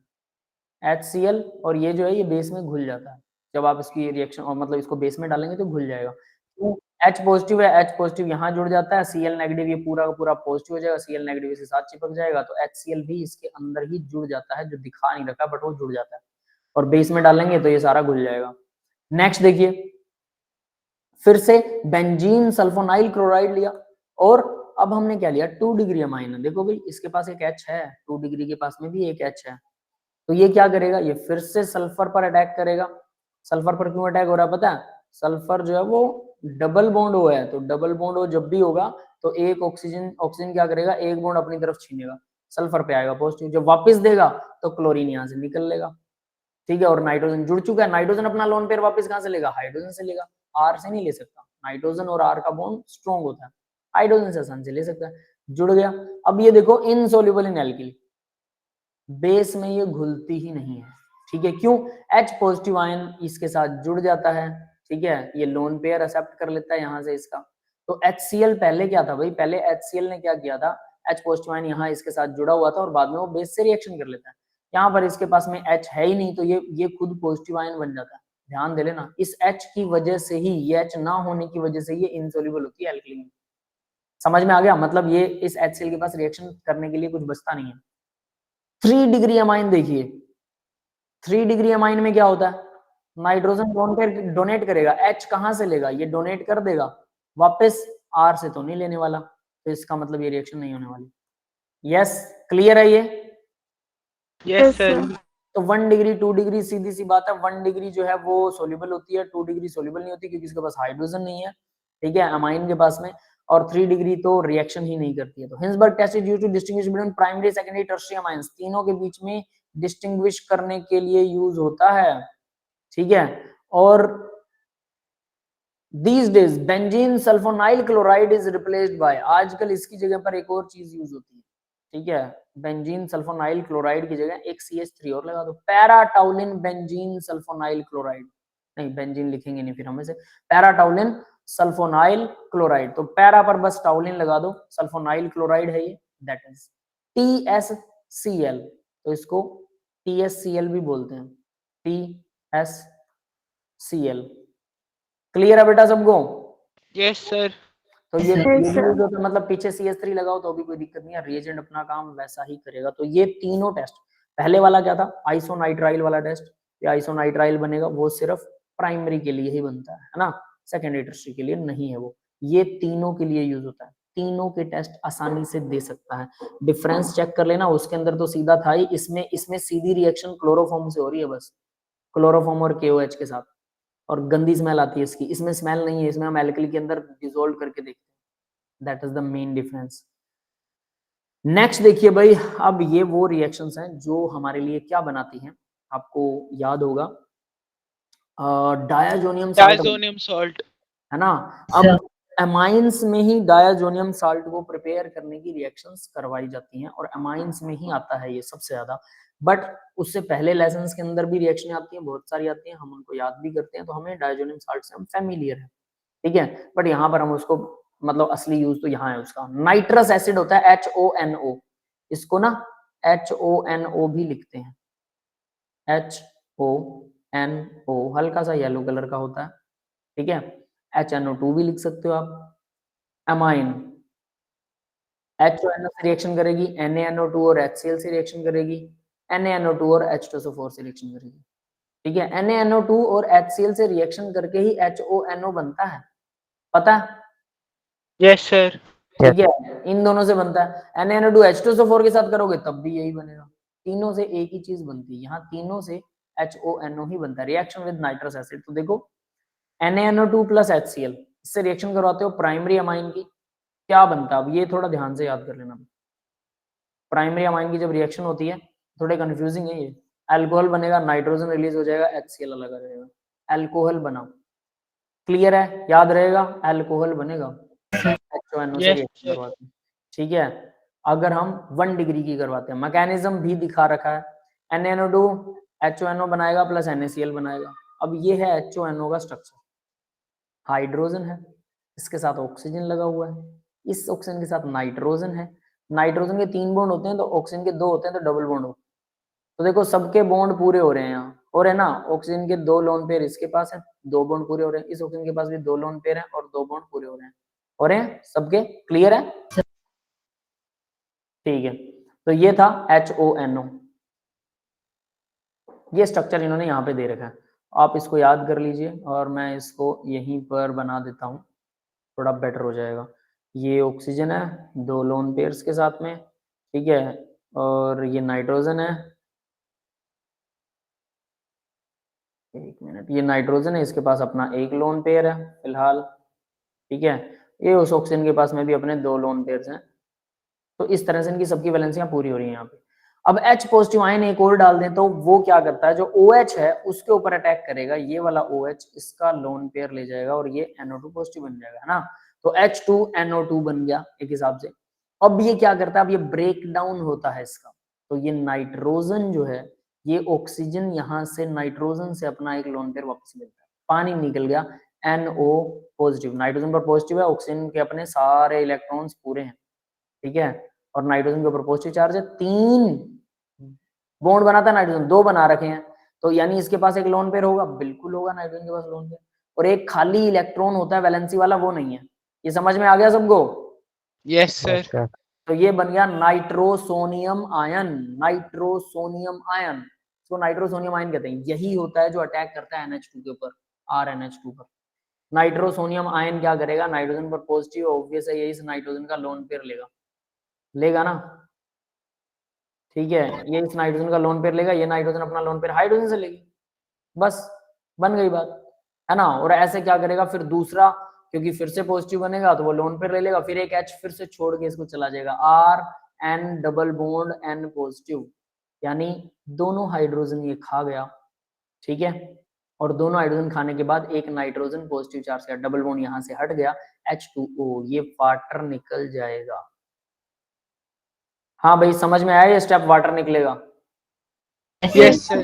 HCl, और ये जो है ये बेस में घुल जाता है। जब आप इसकी रिएक्शन और मतलब इसको बेस में डालेंगे तो घुल जाएगा। तो H पॉजिटिव है, H पॉजिटिव यहाँ जुड़ जाता है, Cl नेगेटिव ये पूरा का पूरा पॉजिटिव हो जाएगा, Cl नेगेटिव इसके साथ चिपक जाएगा, तो HCl भी इसके अंदर ही जुड़ जाता है, जो दिखा नहीं रखा बट वो जुड़ जाता है, और बेस में डालेंगे तो ये सारा घुल जाएगा। नेक्स्ट देखिए, फिर से बेंजीन सल्फोनाइल क्लोराइड लिया, और अब हमने क्या लिया, 2 डिग्री अमाइन है। देखो भाई इसके पास एक H है, 2 डिग्री के पास में भी एक H है, तो ये क्या करेगा, ये फिर से सल्फर पर अटैक करेगा। सल्फर पर क्यों अटैक हो रहा है पता है? सल्फर जो है वो डबल बॉन्ड हुआ है, तो डबल बॉन्ड हो जब भी होगा तो एक ऑक्सीजन क्या करेगा, एक बॉन्ड अपनी तरफ छीनेगा, सल्फर पे आएगा पॉजिटिव, जब वापस देगा तो क्लोरीन यहाँ से निकल लेगा, ठीक है। और नाइट्रोजन जुड़ चुका है, नाइट्रोजन अपना लोन पेयर वापस कहाँ से लेगा, हाइड्रोजन से लेगा, R से नहीं ले सकता, नाइट्रोजन और R का बॉन्ड स्ट्रॉन्ग होता है, हाइड्रोजन से आसान से ले सकता है, जुड़ गया। अब ये देखो, इनसोल्युबल इन एल्किल, बेस में ये घुलती ही नहीं है, ठीक है। क्यों? H पॉजिटिव आयन इसके साथ जुड़ जाता है, ठीक है, ये लोन पेयर एक्सेप्ट कर लेता है यहाँ से इसका, तो HCl पहले क्या था भाई, पहले HCl ने क्या किया था, H पॉजिटिव आयन यहाँ इसके साथ जुड़ा हुआ था और बाद में वो बेस से रिएक्शन कर लेता है। यहाँ पर इसके पास में H है ही नहीं, तो ये खुद पॉजिटिव आयन बन जाता है। ध्यान दे लेना, इस H की वजह से ही, ये H ना होने की वजह से ये इनसोल्यूबल होती है एल्कली में। समझ में आ गया, मतलब ये इस HCl के पास रिएक्शन करने के लिए कुछ बचता नहीं है। 3 डिग्री अमाइन देखिए, 3 डिग्री अमाइन में क्या होता है, नाइट्रोजन डोनेट करेगा, H कहां से लेगा, ये डोनेट कर देगा वापस, R से तो नहीं लेने वाला, तो इसका मतलब ये रिएक्शन नहीं होने वाली। यस, क्लियर है ये? Yes sir. तो 1 डिग्री 2 डिग्री सीधी सी बात है, 1 डिग्री जो है वो सोल्यूबल होती है, 2 डिग्री सोल्यूबल नहीं होती क्योंकि इसके पास हाइड्रोजन नहीं है, ठीक है, अमाइन के पास में, और 3 डिग्री तो रिएक्शन ही नहीं करती है। तो Hinsberg test is used to distinguish between primary, secondary, tertiary amines, तीनों के बीच में डिस्टिंग्विश करने के लिए यूज होता है, ठीक है। और these days benzene sulfonyl chloride is replaced by, आजकल इसकी जगह पर एक और चीज यूज होती है, ठीक है, बेंजीन सल्फोनाइल क्लोराइड की जगह एक CH3 और लगा दो, पैराटाउलिन बेंजीन सल्फोनाइल क्लोराइड, नहीं बेंजीन लिखेंगे नहीं फिर हमें से, पैराटाउलिन सल्फोनाइल क्लोराइड, तो पैरा पर बस टाउलिन लगा दो, सल्फोनाइल क्लोराइड है ये, दैट इज TSCl, तो इसको TSCl भी बोलते हैं, TSCl। क्लियर है बेटा सबको? Yes sir. तो ये Yes, भी sir. use होता है, मतलब पीछे CH3 लगाओ तो भी कोई दिक्कत नहीं है, रिएजेंट अपना काम वैसा ही करेगा। तो ये तीनों टेस्ट, पहले वाला क्या था, आइसोनाइट्राइल वाला टेस्ट, ये आइसोनाइट्राइल बनेगा वो सिर्फ प्राइमरी के लिए ही बनता है ना, सेकेंडरी टर्शियरी के लिए नहीं है वो, ये तीनों के लिए यूज होता है, तीनों के टेस्ट आसानी से दे सकता है। डिफरेंस चेक कर लेना, उसके अंदर तो सीधा था ही, इसमें सीधी रिएक्शन क्लोरोफॉर्म से हो रही है, बस क्लोरोफॉर्म और KOH के साथ, और गंदी स्मेल आती है इसकी, इसमें स्मेल नहीं है, इसमें हम एल्कली के अंदर डिसोल्व करके देखते हैं, that is the main difference. Next देखिए भाई, अब ये वो रिएक्शंस हैं जो हमारे लिए क्या बनाती हैं, आपको याद होगा डायाजोनियम साल्ट, डायजोनियम सॉल्ट। है ना। अब अमाइंस में ही डायाजोनियम साल्ट को प्रिपेयर करने की रिएक्शंस करवाई जाती हैं, और अमाइंस में ही आता है ये सबसे ज्यादा, बट उससे पहले लेसन्स के अंदर भी रिएक्शन आती हैं, बहुत सारी आती हैं, हम उनको याद भी करते हैं, तो हमें डायाजोनियम साल्ट से हम फैमिलियर है, ठीक है, बट यहाँ पर हम उसको, मतलब असली यूज तो यहाँ है उसका। नाइट्रस एसिड होता है HONO, इसको ना HONO भी लिखते हैं, HONO, हल्का सा येलो कलर का होता है, ठीक है, HNO2 भी लिख सकते हो आप। अमाइन HONO से रिएक्शन करेगी, NaNO2 और HCl से रिएक्शन करेगी, NaNO2 और H2SO4 से रिएक्शन करेगी, ठीक है, NaNO2 और HCl से रिएक्शन करके ही HONO बनता है, पता है? Yes sir. ठीक है, इन दोनों से बनता है। NaNO2 H2SO4 के साथ करोगे तब भी यही बनेगा, तीनों से एक ही चीज बनती है, यहाँ तीनों से HONO ही बनता है, रिएक्शन विद नाइट्रस एसिड। तो देखो NaNO2 प्लस HCl, इससे रिएक्शन करवाते हो प्राइमरी अमाइन की, क्या बनता है, अब ये थोड़ा ध्यान से याद कर लेना, प्राइमरी अमाइन की जब रिएक्शन होती है, थोड़े कंफ्यूजिंग है ये, अल्कोहल बनेगा, नाइट्रोजन रिलीज हो जाएगा, HCl अलग आ जाएगा, अल्कोहल बना, क्लियर है, याद रहेगा, अल्कोहल बनेगा, HONO से रिएक्शन करवाते हैं, ठीक है। अगर हम 1 डिग्री की करवाते हैं, मैकेनिज्म भी दिखा रखा है, NaNO2 HONO बनाएगा प्लस NaCl बनाएगा। अब ये है HONO का स्ट्रक्चर, हाइड्रोजन है, इसके साथ ऑक्सीजन लगा हुआ है, इस ऑक्सीजन के साथ नाइट्रोजन है, नाइट्रोजन के 3 बॉन्ड होते हैं तो ऑक्सीजन के 2 होते हैं, तो डबल बॉन्ड हो, तो देखो सबके बॉन्ड पूरे हो रहे हैं यहाँ, हो रहे हैं ना, ऑक्सीजन के 2 लोन पेयर इसके पास है, 2 बॉन्ड पूरे हो रहे हैं, इस ऑक्सीजन के पास भी 2 लोन पेयर है और 2 बॉन्ड पूरे हो रहे हैं सबके, क्लियर है, ठीक है। तो ये था HONO, ये स्ट्रक्चर इन्होंने यहाँ पे दे रखा है, आप इसको याद कर लीजिए, और मैं इसको यहीं पर बना देता हूँ, थोड़ा बेटर हो जाएगा। ये ऑक्सीजन है 2 लोन पेयर्स के साथ में, ठीक है, और ये नाइट्रोजन है, एक मिनट, ये नाइट्रोजन है, इसके पास अपना 1 लोन पेयर है फिलहाल, ठीक है, ये उस ऑक्सीजन के पास में भी अपने 2 लोन पेयर्स हैं, तो इस तरह से इनकी सबकी वैलेंसियां पूरी हो रही हैं यहाँ पे। अब H पॉजिटिव आयन एक और डाल दें तो वो क्या करता है, जो OH है उसके ऊपर अटैक करेगा, ये वाला OH इसका लोन पेयर ले जाएगा और ये NO2 पॉजिटिव बन जाएगा, है ना, तो H2NO2 बन गया एक हिसाब से। अब ये क्या करता है, अब ये ब्रेक डाउन होता है इसका, तो ये नाइट्रोजन जो है, ये ऑक्सीजन यहाँ से नाइट्रोजन से अपना एक लोन पेयर वापस मिलता है, पानी निकल गया, NO पॉजिटिव, नाइट्रोजन पर पॉजिटिव है, ऑक्सीजन के अपने सारे इलेक्ट्रॉन्स पूरे हैं, ठीक है, और नाइट्रोजन के ऊपर पॉजिटिव चार्ज है, 3 बॉन्ड बनाता है नाइट्रोजन, 2 बना रखे हैं, तो यानी इसके पास एक लोन पेयर होगा, बिल्कुल होगा नाइट्रोजन के पास लोन पेयर, और एक खाली इलेक्ट्रॉन होता है वैलेंसी वाला, वो नहीं है। ये समझ में आ गया सबको? Yes sir. तो ये बन गया नाइट्रोसोनियम आयन, नाइट्रोसोनियम आयन, इसको नाइट्रोसोनियम आयन कहते हैं। यही होता है जो अटैक करता है NH2 के ऊपर, RNH2 पर। नाइट्रोसोनियम आयन क्या करेगा, नाइट्रोजन पर पॉजिटिव, ऑब्वियस है, यही इस नाइट्रोजन का लोन पेयर लेगा ना, ठीक है, ये इस नाइट्रोजन का लोन पेयर लेगा, ये नाइट्रोजन अपना लोन पेयर हाइड्रोजन से लेगी, बस बन गई बात, है ना। और ऐसे क्या करेगा फिर दूसरा, क्योंकि फिर से पॉजिटिव बनेगा तो वो लोन पेयर ले लेगा, फिर एक H फिर से छोड़ के इसको चला जाएगा, RN double bond N positive, यानी दोनों हाइड्रोजन ये खा गया, ठीक है, और दोनों हाइड्रोजन खाने के बाद एक नाइट्रोजन पॉजिटिव चार्ज का डबल बॉन्ड यहां से हट गया, H2O, ये वाटर निकल जाएगा। हाँ भाई समझ में आया, ये स्टेप वाटर निकलेगा, यस सर।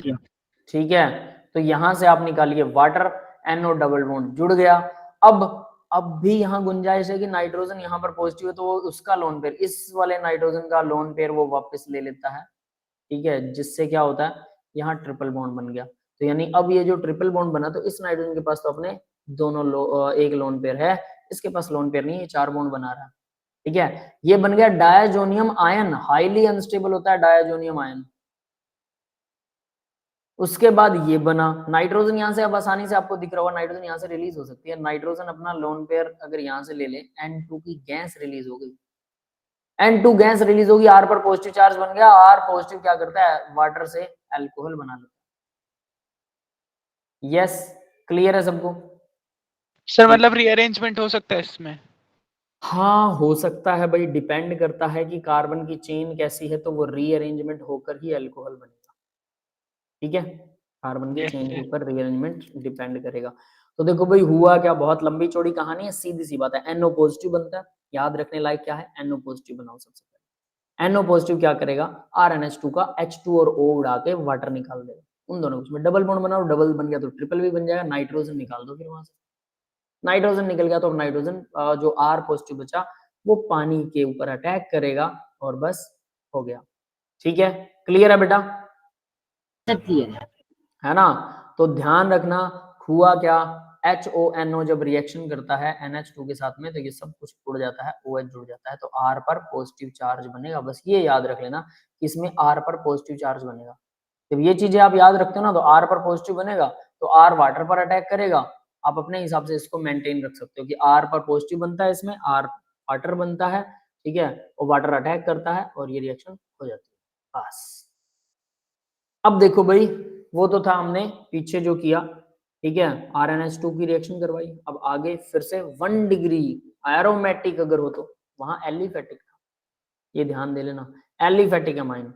ठीक है, तो यहां से आप निकालिए वाटर, NO डबल बॉन्ड जुड़ गया। अब भी यहाँ गुंजाइश है कि नाइट्रोजन यहाँ पर पॉजिटिव है तो वो उसका लोन पेयर, इस वाले नाइट्रोजन का लोन पेयर वो वापस ले लेता है, ठीक है, जिससे क्या होता है, यहाँ ट्रिपल बॉन्ड बन गया। तो यानी अब ये जो ट्रिपल बॉन्ड बना, तो इस नाइट्रोजन के पास तो अपने दोनों एक लोन पेयर है, इसके पास लोन पेयर नहीं है, 4 बॉन्ड बना रहा है, ठीक है, ये बन गया डायजोनियम आयन, हाईली अनस्टेबल होता है डायजोनियम आयन। उसके बाद ये बना नाइट्रोजन, यहां से अब आसानी से आपको दिख रहा होगा, नाइट्रोजन यहां से रिलीज हो सकती है, नाइट्रोजन अपना लोन पेयर अगर यहां से ले ले, N2 की गैस रिलीज हो गई, N2 गैस रिलीज होगी, R पर पॉजिटिव चार्ज बन गया, R पॉजिटिव क्या करता है, वाटर से अल्कोहल बना लेता है। यस, क्लियर है सबको? सर मतलब रीअरेंजमेंट हो सकता है इसमें? हाँ हो सकता है भाई, डिपेंड करता है कि कार्बन की चेन कैसी है, तो वो रीअरेंजमेंट होकर ही अल्कोहल बनेगा, ठीक है, कार्बन की चेन के ऊपर रीअरेंजमेंट डिपेंड करेगा। तो देखो भाई हुआ क्या, बहुत लंबी चौड़ी कहानी है, सीधी सी बात है, NO पॉजिटिव बनता है, याद रखने लायक क्या है, NO पॉजिटिव बनाओ सबसे पहले। NO पॉजिटिव क्या करेगा, RNH2 का H2 और O उड़ा के वाटर निकाल देगा, उन दोनों के उसमें डबल बॉन्ड बनाओ, डबल बन गया तो ट्रिपल भी बन जाएगा, नाइट्रोजन निकाल दो, फिर वहां से नाइट्रोजन निकल गया तो नाइट्रोजन जो R पॉजिटिव बचा वो पानी के ऊपर अटैक करेगा और बस हो गया, ठीक है, क्लियर है बेटा? सब क्लियर है ना। तो ध्यान रखना हुआ क्या, HONO जब रिएक्शन करता है NH2 के साथ में तो ये सब कुछ उड़ जाता है, OH जुड़ जाता है, तो R पर पॉजिटिव चार्ज बनेगा, बस ये याद रख लेना कि इसमें R पर पॉजिटिव चार्ज बनेगा। जब ये चीजें आप याद रखते हो ना, तो R पर पॉजिटिव बनेगा तो R वाटर पर अटैक करेगा, आप अपने हिसाब से इसको मेंटेन रख सकते हो कि R पर पॉजिटिव बनता है, इसमें R वाटर बनता है, ठीक है, और वाटर अटैक करता है और ये रिएक्शन हो जाती है, बस। अब देखो भाई वो तो था हमने पीछे जो किया, ठीक है, RNH2 की रिएक्शन करवाई, अब आगे फिर से 1 डिग्री एरोमेटिक अगर हो तो वहां एलिफेटिक था, ये ध्यान दे लेना, एलिफेटिक अमाइन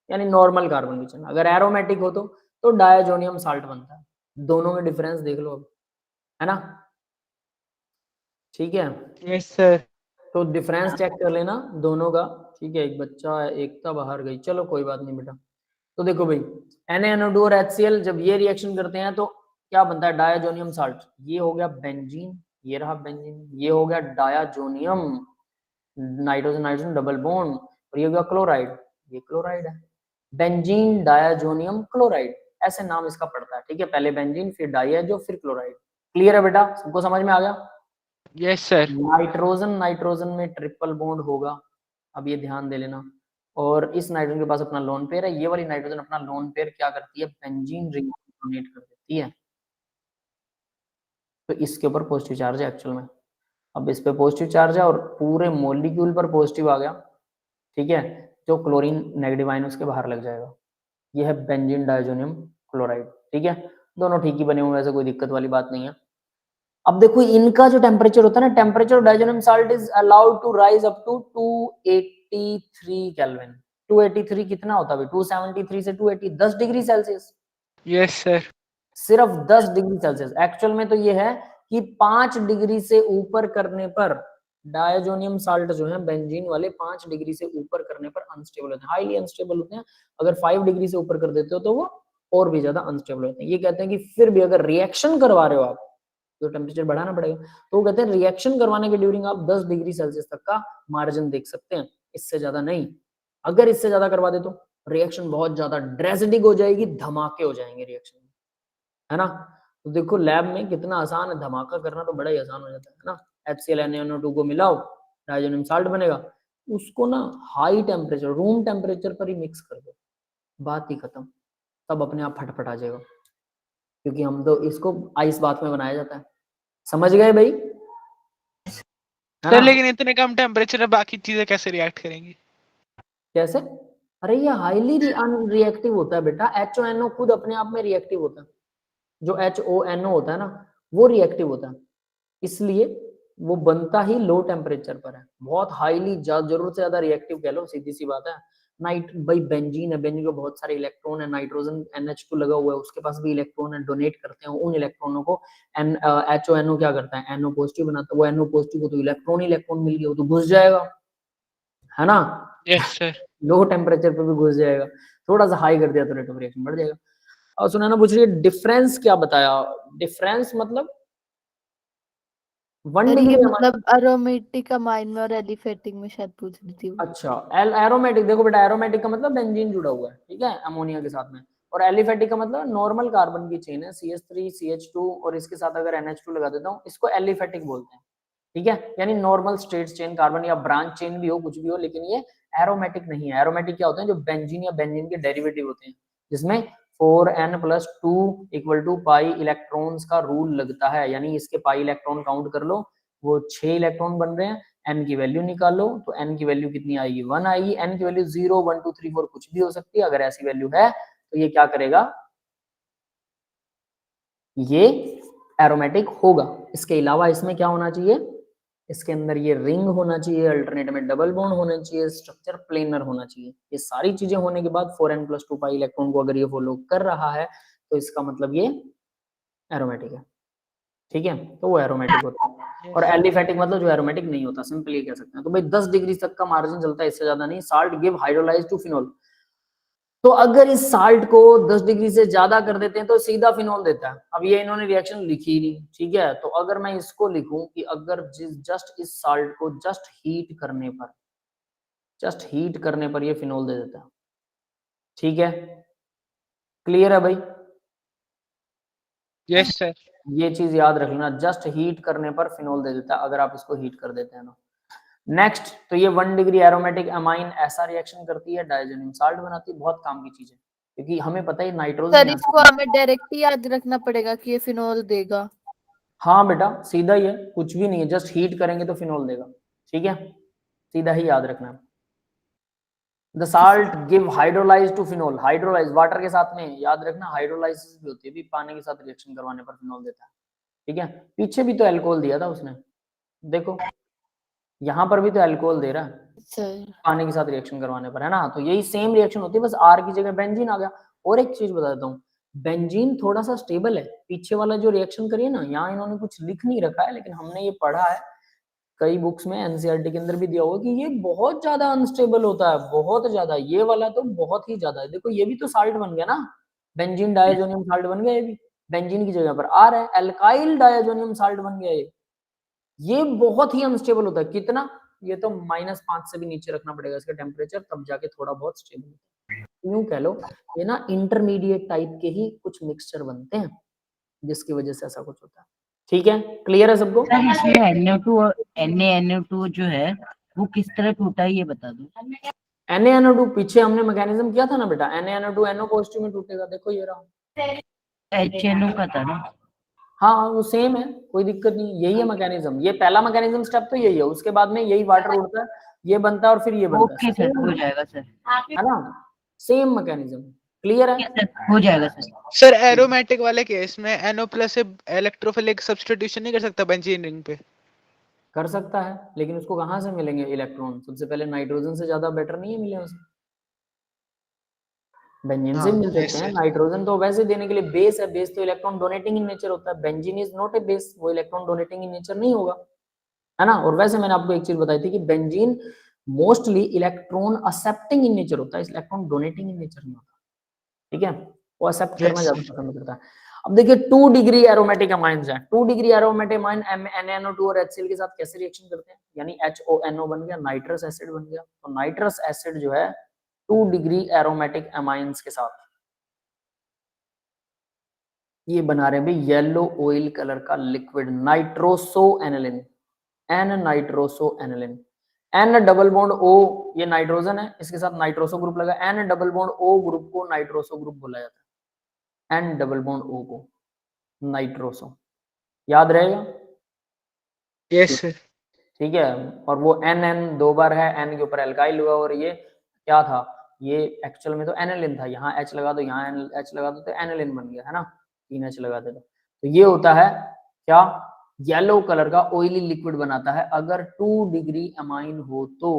यानी नॉर्मल कार्बन की चेन, अगर एरोमेटिक हो तो डायजोनियम साल्ट बनता है, दोनों में डिफरेंस देख लो अब, है ना, ठीक है, यस सर। तो डिफरेंस चेक कर लेना दोनों का, ठीक है, एक बच्चा एकता बाहर गई, चलो कोई बात नहीं बेटा। तो देखो भाई NaNO2 और HCl जब ये रिएक्शन करते हैं तो क्या बनता है, डायजोनियम साल्ट, ये हो गया बेंजीन, ये रहा बेंजीन, ये हो गया diazonium, nitrogen nitrogen double bond, और ये हो गया क्लोराइड, ये क्लोराइड है, बेंजीन डायजोनियम क्लोराइड, ऐसे नाम इसका पड़ता है, ठीक है, पहले बेंजीन फिर डाइएजो फिर क्लोराइड, क्लियर है बेटा, सबको समझ में आ गया? Yes sir. नाइट्रोजन नाइट्रोजन में ट्रिपल बॉन्ड होगा, अब ये ध्यान दे लेना, और इस नाइट्रोजन के पास अपना लोन पेयर है, ये वाली नाइट्रोजन अपना लोन पेयर क्या करती है, बेंजीन रिंग डोनेट कर देती है, तो इसके ऊपर पॉजिटिव चार्ज है एक्चुअल में, अब इस पे पॉजिटिव चार्ज है और पूरे मॉलिक्यूल पर पॉजिटिव आ गया, ठीक है, जो क्लोरीन नेगेटिव आयन उसके बाहर लग जाएगा, ये है बेंजीन डायजोनियम क्लोराइड, ठीक है, दोनों ठीक ही बने हुए, ऐसे कोई दिक्कत वाली बात नहीं है। अब देखो इनका जो टेम्परेचर होता है ना, temperature of diazonium salt is allowed to rise up to 283 kelvin, 283 कितना होता है, 273 से 280 10 डिग्री सेल्सियस, यस सर। सिर्फ 10 डिग्री सेल्सियस, एक्चुअल में तो ये है कि 5 डिग्री से ऊपर करने पर डायजोनियम साल्ट जो है बेंजीन वाले 5 डिग्री से ऊपर करने पर अनस्टेबल होते हैं, हाईली अनस्टेबल होते हैं, अगर 5 डिग्री से ऊपर कर देते हो तो वो और भी ज्यादा अनस्टेबल होते हैं। ये कहते हैं कि फिर भी अगर रिएक्शन करवा रहे हो आप तो टेम्परेचर बढ़ाना पड़ेगा। तो वो कहते हैं रिएक्शन करवाने के ड्यूरिंग आप 10 डिग्री सेल्सियस तक का मार्जिन देख सकते हैं, इससे ज्यादा नहीं। अगर इससे ज्यादा करवा दे तो रिएक्शन बहुत ज्यादा ड्रेस्टिक हो जाएगी, धमाके हो जाएंगे रिएक्शन में, है ना। तो देखो लैब में कितना आसान है, धमाका करना तो बड़ा ही आसान हो जाता है ना। HCl NaNO2 को मिलाओ, डायजोनियम साल्ट बनेगा, उसको ना हाई टेम्परेचर रूम टेम्परेचर पर ही मिक्स कर दो, बात ही खत्म, तब अपने आप फटफट आ जाएगा, क्योंकि हम तो इसको आइस बाथ में बनाया जाता है। समझ गए भाई, है सर ना। लेकिन इतने कम टेम्परेचर में बाकी चीजें कैसे रिएक्ट करेंगी? कैसे? अरे ये हाईली रिएक्टिव होता है बेटा, HONO खुद अपने आप में रिएक्टिव होता है, जो HONO होता है ना वो रिएक्टिव होता है, इसलिए वो बनता ही लो टेम्परेचर पर है, बहुत हाईली जरूरत से ज्यादा रिएक्टिव कह लो, सीधी सी बात है। नाइट भाई बेंजीन है, बेंजीन को बहुत सारे इलेक्ट्रॉन है, नाइट्रोजन NH2 लगा हुआ है, उसके पास भी इलेक्ट्रॉन है, डोनेट करते हैं उन इलेक्ट्रॉनों को HONO क्या करता है, NO पॉजिटिव बनाता है, वो NO पॉजिटिव को तो इलेक्ट्रॉन मिल गया, वो तो घुस जाएगा, है ना। Yes sir. लो टेम्परेचर पे भी घुस जाएगा, थोड़ा सा हाई कर दिया तो रेट ऑफ रिएक्शन बढ़ जाएगा। और सुनैना पूछ रही है डिफरेंस क्या बताया, डिफरेंस मतलब 1 सर डिग्री ये मतलब एरोमेटिक अमाइन में और एलिफेटिक में शायद पूछ रही थी वो। अच्छा एरोमेटिक, देखो बेटा एरोमेटिक का मतलब बेंजीन जुड़ा हुआ है, ठीक है, अमोनिया के साथ में, और एलिफेटिक का मतलब नॉर्मल कार्बन की चेन है, CH3 CH2 और इसके साथ अगर NH2 लगा देता हूँ, इसको एलिफेटिक बोलते हैं, ठीक है, यानी नॉर्मल स्ट्रेट चेन कार्बन या ब्रांच चेन भी हो, कुछ भी हो, लेकिन ये एरोमेटिक नहीं है। एरोमेटिक क्या होते हैं, जो बेंजीन या बेंजीन के डेरिवेटिव होते हैं, जिसमें 4n+2 equal to pi electrons का रूल लगता है, यानी इसके पाई इलेक्ट्रॉन काउंट कर लो, वो 6 इलेक्ट्रॉन बन रहे हैं, n की वैल्यू निकालो, तो n की वैल्यू कितनी आएगी, 1 आएगी, n की वैल्यू 0 1 2 3 4 कुछ भी हो सकती है, अगर ऐसी वैल्यू है तो ये क्या करेगा, ये एरोमेटिक होगा। इसके अलावा इसमें क्या होना चाहिए, इसके अंदर ये रिंग होना चाहिए, अल्टरनेट में डबल बॉन्ड होना चाहिए, स्ट्रक्चर प्लेनर होना चाहिए, ये सारी चीजें होने के बाद 4n+2 पाई इलेक्ट्रॉन को अगर ये फॉलो कर रहा है तो इसका मतलब ये एरोमेटिक है, ठीक है, तो वो एरोमेटिक होता है। और एलिफेटिक मतलब जो एरोमेटिक नहीं होता, सिंपल ये कह सकते हैं। तो भाई 10 डिग्री तक का मार्जिन चलता है, इससे ज्यादा नहीं। Salt give hydrolyse to phenol, तो अगर इस साल्ट को 10 डिग्री से ज्यादा कर देते हैं तो सीधा फिनोल देता है। अब ये इन्होंने रिएक्शन लिखी ही नहीं, ठीक है, तो अगर मैं इसको लिखूं कि अगर जस्ट इस साल्ट को जस्ट हीट करने पर ये फिनोल दे देता है, ठीक है, क्लियर है भाई। Yes sir. ये चीज याद रख लेना, जस्ट हीट करने पर फिनोल दे देता है अगर आप इसको हीट कर देते हैं ना। नेक्स्ट, तो ये 1 डिग्री एरोमेटिक अमाइन ऐसा रिएक्शन करती है, डायजोनियम साल्ट बनाती है, बहुत काम की चीज है, क्योंकि हमें पता है नाइट्रोजन। सर इसको हमें डायरेक्ट ही याद रखना पड़ेगा कि ये फिनोल देगा। हाँ बेटा सीधा ही है, कुछ भी नहीं है, जस्ट हीट करेंगे तो फिनोल देगा, ठीक है, सीधा ही याद रखना। The salt give hydrolyse to phenol, hydrolyse water के साथ में, याद रखना हाइड्रोलाइसिस भी होती है, भी पानी के साथ रिएक्शन करवाने पर फिनोल देता है, ठीक है। पीछे भी तो अल्कोहल दिया था उसने, देखो यहाँ पर भी तो अल्कोहल दे रहा है सर पानी के साथ रिएक्शन करवाने पर, है ना। तो यही सेम रिएक्शन होती है, बस आर की जगह बेंजीन आ गया। और एक चीज बता देता हूँ, बेंजीन थोड़ा सा स्टेबल है, पीछे वाला जो रिएक्शन करिए ना, यहाँ इन्होंने कुछ लिख नहीं रखा है, लेकिन हमने ये पढ़ा है कई बुक्स में, एनसीईआरटी के अंदर भी दिया हुआ कि ये बहुत ज्यादा अनस्टेबल होता है, बहुत ज्यादा, ये वाला तो बहुत ही ज्यादा है। देखो ये भी तो साल्ट बन गया ना, बेंजीन डायजोनियम साल्ट बन गया, ये भी बेंजीन की जगह पर आ रहा है, एल्काइल डायजोनियम साल्ट बन गया ये बहुत ही अनस्टेबल होता है। कितना, ये तो -5 से भी नीचे रखना पड़ेगा इसका टेम्परेचर, तब जाके थोड़ा बहुत स्टेबल होता है। यूं कह लो ये ना इंटरमीडिएट टाइप के ही कुछ मिक्सचर बनते हैं, जिसकी वजह से ऐसा कुछ होता है, ठीक है, क्लियर है सबको। सर इसमें NO2 और NaNO2 जो है वो किस तरह टूटा है ये बता दो। NaNO2 पीछे हमने मैकेनिज्म किया था ना बेटा, NaNO2 NO पॉजिटिव में टूटेगा, देखो ये रहा, HNO का था ना। हाँ वो सेम है, कोई दिक्कत नहीं, यही है मैकेनिज्म, ये पहला मैकेनिज्म स्टेप तो यही है, उसके बाद में यही वाटर उड़ता है, ये बनता है और फिर ये बनता ओके है, सर हो जाएगा सर, है ना, सेम मैकेनिज्म, क्लियर है। सर हो जाएगा सर। सर एरोमेटिक वाले केस में NO+ से इलेक्ट्रोफिलिक सब्स्टिट्यूशन नहीं कर सकता बेंजीन रिंग पे? कर सकता है, लेकिन उसको कहाँ से मिलेंगे इलेक्ट्रॉन, सबसे पहले नाइट्रोजन से ज्यादा बेटर नहीं है मिले उसे, बेंजीन से मिल सकते हैं। नाइट्रोजन तो वैसे देने के लिए बेस है, बेस तो इलेक्ट्रॉन डोनेटिंग इन नेचर होता है, benzene is not a base, वो इलेक्ट्रॉन डोनेटिंग इन नेचर नहीं होगा, है ना। और वैसे मैंने आपको एक चीज बताई थी कि benzene mostly electron accepting in nature होता है, इलेक्ट्रॉन डोनेटिंग इन नेचर नहीं होता, ठीक है, वो एक्सेप्ट करना ज्यादा पसंद करता है। अब देखिए 2 डिग्री एरोमेटिक अमाइंस है, 2 डिग्री एरोमेटिक अमाइन NaNO2 और HCl के साथ कैसे रिएक्शन करते हैं, यानी HONO बन गया, नाइट्रस एसिड बन गया। तो नाइट्रस एसिड जो है 2 डिग्री एरोमेटिक अमाइंस के साथ ये बना रहे हैं भाई येलो ऑयल कलर का liquid nitroso aniline, N nitroso aniline. N double bond O ये नाइट्रोजन है, इसके साथ नाइट्रोसो ग्रुप लगा, N double bond O group को नाइट्रोसो ग्रुप बोला जाता है, एन डबल बॉन्ड ओ को नाइट्रोसो, याद रहेगा। Yes sir. ठीक है, और वो एन एन 2 बार है, एन के ऊपर एल्काइल हुआ और ये क्या था, ये एक्चुअल में तो एनिलिन था, यहाँ एच लगा दो, यहाँ एच लगा दो तो एनिलिन बन गया है ना, 3 एच लगा दे तो ये होता है क्या, येलो कलर का ऑयली लिक्विड बनाता है अगर 2 डिग्री अमाइन हो तो।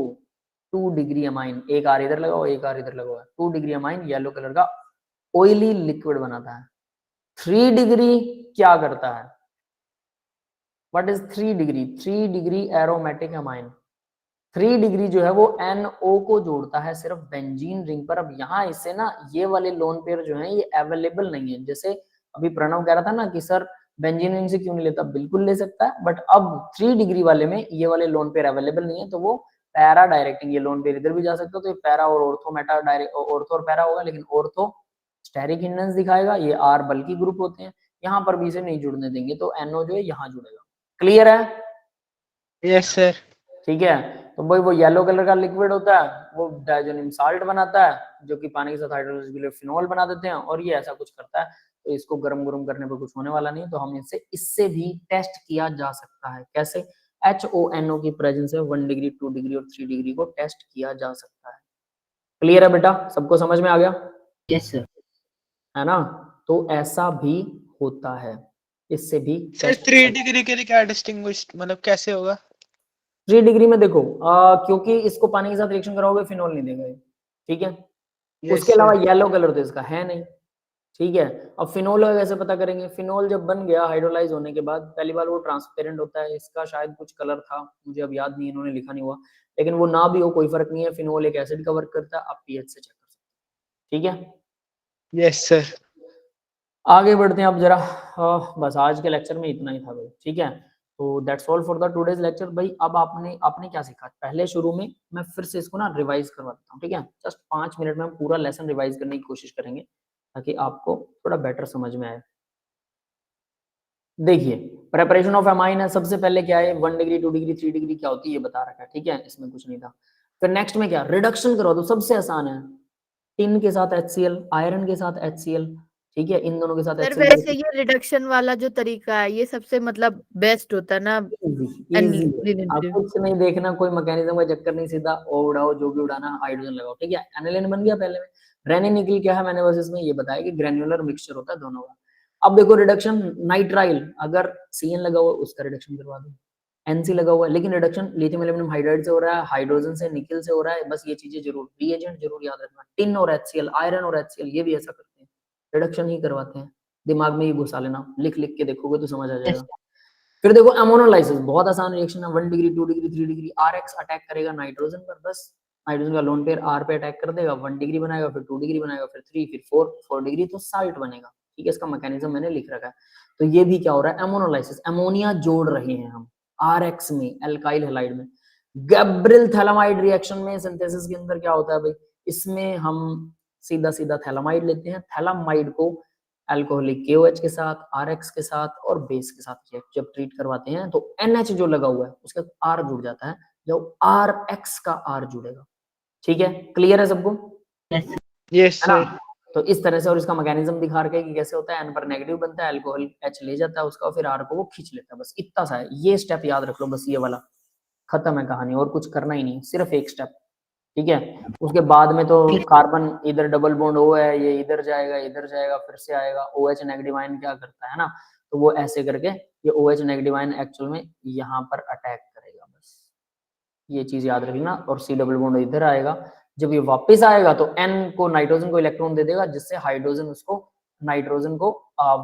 2 डिग्री अमाइन, एक आर इधर लगाओ एक आर इधर लगाओ, 2 डिग्री अमाइन येलो कलर का ऑयली लिक्विड बनाता है। 3 डिग्री क्या करता है, what is 3 degree, 3 degree aromatic amine. 3 degree जो है वो NO को जोड़ता है सिर्फ बेंजीन रिंग पर। अब यहाँ इससे ना ये वाले लोन पेयर जो है ये अवेलेबल नहीं है, जैसे अभी प्रणव कह रहा था ना कि सर बेंजीन रिंग से क्यों नहीं लेता, बिल्कुल ले सकता है, बट अब 3 डिग्री वाले में ये वाले लोन पेयर अवेलेबल नहीं है, तो वो पैरा डायरेक्टिंग, ये लोन पेयर इधर भी जा सकता है, तो ये पैरा और ऑर्थो मेटा डायरेक्ट, ऑर्थो और पैरा होगा, लेकिन ऑर्थो स्टेरिक हिंडेंस दिखाएगा, ये R बल्कि ग्रुप होते हैं, यहाँ पर भी इसे नहीं जुड़ने देंगे, तो NO जो है यहाँ जुड़ेगा। क्लियर है? Yes sir. ठीक है, तो भाई वो येलो कलर का लिक्विड होता है, वो डायजोनियम साल्ट बनाता है जो कि पानी के साथ हाइड्रोलाइज के लिए फिनोल बना देते हैं, और ये ऐसा कुछ करता है, तो इसको गरम गरम करने पर कुछ होने वाला नहीं, तो हम इससे भी टेस्ट किया जा सकता है। कैसे? HONO की प्रेजेंस है 1 डिग्री 2 डिग्री और 3 डिग्री को टेस्ट किया जा सकता है। क्लियर है बेटा, सबको समझ में आ गया? Yes sir. है ना, तो ऐसा भी होता है, इससे भी सर 3 डिग्री के लिए क्या डिस्टिंग्विश, मतलब कैसे होगा? 3 डिग्री में देखो क्योंकि इसको पानी के साथ रिएक्शन कराओगे फिनोल नहीं देगा ये, ठीक है। उसके अलावा येलो कलर तो इसका है नहीं, ठीक है। अब फिनोल कैसे पता करेंगे, फिनोल जब बन गया हाइड्रोलाइज होने के बाद पहली बार वो ट्रांसपेरेंट होता है, इसका शायद कुछ कलर था, मुझे अब याद नहीं, इन्होंने लिखा नहीं हुआ, लेकिन वो ना भी हो कोई फर्क नहीं है, फिनोल एक एसिड का वर्क करता है, आप पीएच से चेक कर सकते हैं, ठीक है। Yes sir. आगे बढ़ते हैं अब जरा, बस आज के लेक्चर में इतना ही था भाई, ठीक है। तो that's all for the today's lecture. भाई अब आपने क्या सीखा, पहले शुरू में मैं फिर से इसको ना रिवाइज करवा देता हूँ, ठीक है। जस्ट 5 मिनट में हम पूरा लेसन रिवाइज करने की कोशिश करेंगे ताकि आपको थोड़ा बेटर समझ में आए। देखिए प्रेपरेशन ऑफ एमाइन है, सबसे पहले क्या है 1 डिग्री 2 डिग्री 3 डिग्री क्या होती है ये बता रखा है, ठीक है, इसमें कुछ नहीं था। फिर नेक्स्ट में क्या, रिडक्शन करवा दो, सबसे आसान है, टिन के साथ HCl, आयरन के साथ HCl, ठीक है, इन दोनों के साथ सर HCl। वैसे ये रिडक्शन वाला जो तरीका है ये सबसे मतलब बेस्ट होता है ना। इजी, आप कुछ नहीं देखना, कोई मैकेनिज्म का चक्कर नहीं, सीधा ओ उड़ाओ, जो भी उड़ाना हाइड्रोजन लगाओ, ठीक है। एनिलीन बन गया पहले में। रेनिन निकल क्या है, मैंने बस इसमें ये बताया कि ग्रेन्युलर मिक्सचर होता है दोनों का। अब देखो रिडक्शन, नाइट्राइल अगर CN लगा हुआ उसका रिडक्शन करवा दो, NC लगा हुआ है, लेकिन रिडक्शन लिथियम एल्यूमिनियम हाइड्राइड से हो रहा है, हाइड्रोजन से निकल से हो रहा है, बस ये चीजें जरूर, रिएजेंट जरूर याद रखना। टिन और HCl, आयरन और HCl ये भी ऐसा करते हैं, रिडक्शन ही करवाते हैं, दिमाग में ही घुसा लेना, लिख लिख के देखोगे तो समझ आ जाएगा। फिर देखो अमोनोलाइसिस, बहुत आसान रिएक्शन है, 1 degree 2 degree 3 degree, RX attack करेगा नाइट्रोजन पर, बस नाइट्रोजन का लोन पेयर R पे अटैक कर देगा, 1 डिग्री बनाएगा, फिर 2 डिग्री बनाएगा, फिर 3, फिर 4 डिग्री तो साल्ट बनेगा, ठीक है। इसका मैकेनिज्म मैंने लिख रखा है। तो ये भी क्या हो रहा है, अमोनोलाइसिस, अमोनिया जोड़ रहे हैं हम RX में, एल्काइल हैलाइड में। गैब्रियल थैलामाइड रिएक्शन में सिंथेसिस के अंदर क्या होता है भाई, इसमें हम सीधा सीधा थैलामाइड लेते हैं, थैलामाइड को अल्कोहलिक KOH के साथ, RX के साथ और बेस के साथ जब ट्रीट करवाते हैं तो NH जो लगा हुआ है उसका R जुड़ जाता है, जब RX का R जुड़ेगा, ठीक है। क्लियर है सबको? Yes sir. तो इस तरह से, और इसका मैकेनिज्म दिखा रखे कि कैसे होता है, N पर नेगेटिव बनता है, अल्कोहल H ले जाता है उसका, और फिर R को वो खींच लेता है, बस इतना सा है, ये स्टेप याद रख लो, बस ये वाला, खत्म है कहानी, और कुछ करना ही नहीं, सिर्फ एक स्टेप, ठीक है। उसके बाद में तो कार्बन इधर डबल बॉन्ड O है, ये इधर जाएगा, फिर से आएगा, OH नेगेटिव आयन क्या करता है ना, तो वो ऐसे करके ये OH नेगेटिव आयन एक्चुअल में यहाँ पर अटैक करेगा, बस ये चीज याद रखना। और C डबल बॉन्ड इधर आएगा, जब ये वापस आएगा तो N को नाइट्रोजन को इलेक्ट्रॉन दे देगा, जिससे हाइड्रोजन उसको, नाइट्रोजन को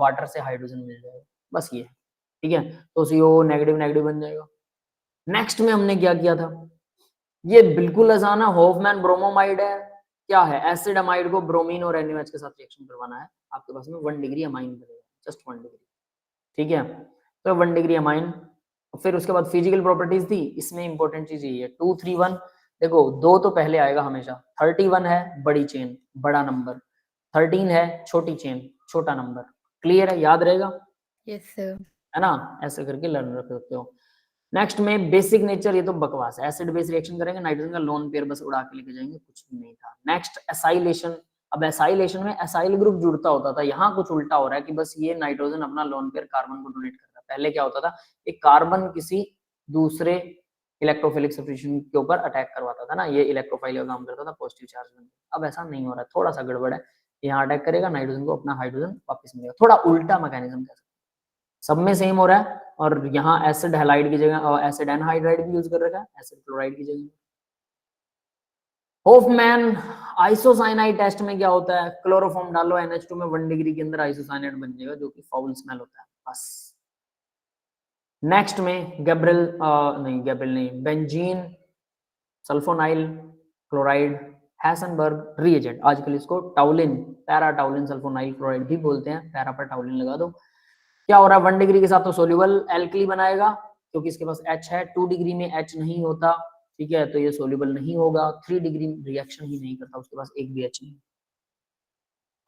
वाटर से हाइड्रोजन मिल जाएगा, बस ये, ठीक है। तो CO नेगेटिव नेगेटिव बन जाएगा। नेक्स्ट में हमने क्या किया था, ये बिल्कुल आसान है, होफमैन ब्रोमोमाइड है, क्या है, एसिड अमाइड को ब्रोमीन और NaOH के साथ रिएक्शन करवाना है, आपके पास में 1 डिग्री अमाइन बनेगा, जस्ट 1 डिग्री, ठीक है। तो 1 डिग्री अमाइन। फिर उसके बाद फिजिकल प्रॉपर्टीज थी, इसमें इंपॉर्टेंट चीज यही है 2 3 1। देखो 2 तो पहले आएगा हमेशा, 31 है बड़ी चेन बड़ा नंबर, 13 है छोटी चेन छोटा नंबर, क्लियर है, याद रहेगा, यस सर। है ना, ऐसे करके लर्न रख सकते हो। नेक्स्ट में बेसिक नेचर, ये तो बकवास है, एसिड बेस रिएक्शन करेंगे, नाइट्रोजन का लोन पेयर बस उड़ा के लेके जाएंगे, कुछ भी नहीं था। Next acylation. अब एसाइलेशन में एसाइल ग्रुप जुड़ता होता था, यहाँ कुछ उल्टा हो रहा है कि बस ये नाइट्रोजन अपना लोन पेयर कार्बन को डोनेट करता है। पहले क्या होता था, एक कार्बन किसी दूसरे इलेक्ट्रोफिलिक सब्स्टिट्यूशन के ऊपर अटैक करवाता था ना, ये इलेक्ट्रोफाइल का काम करता था, पॉजिटिव चार्ज में। अब ऐसा नहीं हो रहा है, थोड़ा सा गड़बड़ है, यहाँ अटैक करेगा, नाइट्रोजन को अपना हाइड्रोजन वापस मिलेगा, थोड़ा उल्टा मैकेनिज्म कह सकते हैं। सब में सेम हो रहा है, और यहाँ एसिड हैलाइड की जगह एसिड एनहाइड्राइड भी यूज कर रखा है, एसिड क्लोराइड की जगह। होफमैन आइसोसाइनाइड टेस्ट में क्या होता है, क्लोरोफॉर्म डालो NH2 में 1 डिग्री के अंदर आइसोसाइनाइड बन जाएगा, जो कि फाउल स्मेल होता है बस। नेक्स्ट में गैब्रियल नहीं, बेंजीन सल्फोनाइल क्लोराइड हैसनबर्ग रिएजेंट, आजकल इसको टाउलिन पैरा टाउलिन सल्फोनाइल क्लोराइड भी बोलते हैं, पैरा पर टाउलिन लगा दो। क्या हो रहा है, 1 डिग्री के साथ तो सोल्यूबल एल्कली बनाएगा क्योंकि इसके पास H है, 2 डिग्री में H नहीं होता, ठीक है, तो ये सोल्यूबल नहीं होगा, 3 डिग्री रिएक्शन ही नहीं करता, उसके पास एक भी H नहीं।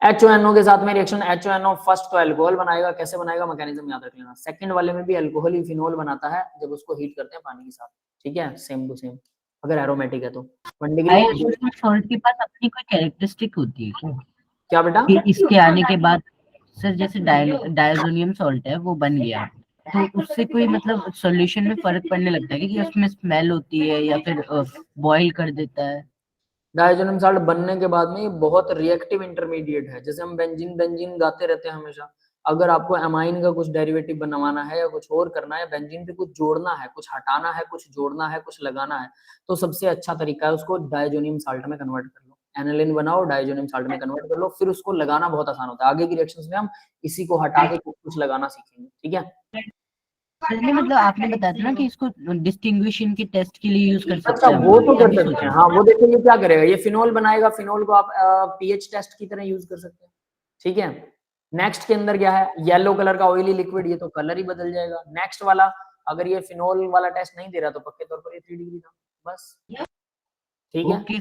HONO के साथ में रिएक्शन, HONO फर्स्ट तो अल्कोहल बनाएगा, कैसे बनाएगा मैकेनिज्म याद रख लेना। सेकंड वाले में भी अल्कोहल ही फिनोल बनाता है जब उसको हीट करते हैं पानी के साथ, ठीक है, सेम टू सेम, अगर एरोमेटिक है तो 1 डिग्री। सॉल्ट के पास अपनी कोई कैरेक्टरिस्टिक होती है क्या? क्या बेटा? कि इसके आने के बाद सर जैसे डायजोनियम सॉल्ट है वो बन गया, तो उससे कोई मतलब सॉल्यूशन में फर्क पड़ने लगता है कि उसमें स्मेल होती है या फिर बॉईल कर देता है? डायजोनियम साल्ट बनने के बाद में ये बहुत रिएक्टिव इंटरमीडिएट है, जैसे हम बेंजीन बेंजीन गाते रहते हैं हमेशा, अगर आपको एमाइन का कुछ डेरिवेटिव बनवाना है या कुछ और करना है, बेंजीन पे कुछ जोड़ना है, कुछ हटाना है, कुछ जोड़ना है, कुछ लगाना है, तो सबसे अच्छा तरीका है उसको डायजोनियम साल्ट में कन्वर्ट कर लो, एनालिन बनाओ डायजोनियम साल्ट में कन्वर्ट कर लो, फिर उसको लगाना बहुत आसान होता है। आगे की रिएक्शंस में हम इसी को हटा के कुछ लगाना सीखेंगे, ठीक है। नहीं मतलब आपने बताया था ना कि इसको डिस्टिंग्विशन के टेस्ट के लिए यूज कर सकते अच्छा, हैं, वो तो कर अभी सकते सोचा। हैं, हाँ वो देखिए ये क्या करेगा, ये फिनोल बनाएगा, फिनोल को आप पीएच टेस्ट की तरह यूज कर सकते हैं, ठीक है। नेक्स्ट के अंदर क्या है, येलो कलर का ऑयली लिक्विड, ये तो कलर ही बदल जाएगा। नेक्स्ट वाला, अगर ये फिनोल वाला टेस्ट नहीं दे रहा तो पक्के तौर पर ये 3 डिग्री था बस, ठीक है। ओके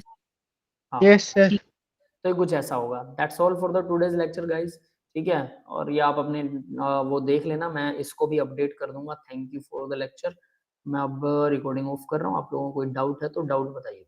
हाँ, यस सर। तो ये कुछ ऐसा होगा। That's all for the today's lecture guys, ठीक है। और ये आप अपने वो देख लेना, मैं इसको भी अपडेट कर दूंगा। Thank you for the lecture. मैं अब रिकॉर्डिंग ऑफ कर रहा हूँ, आप लोगों को कोई डाउट है तो डाउट बताइए।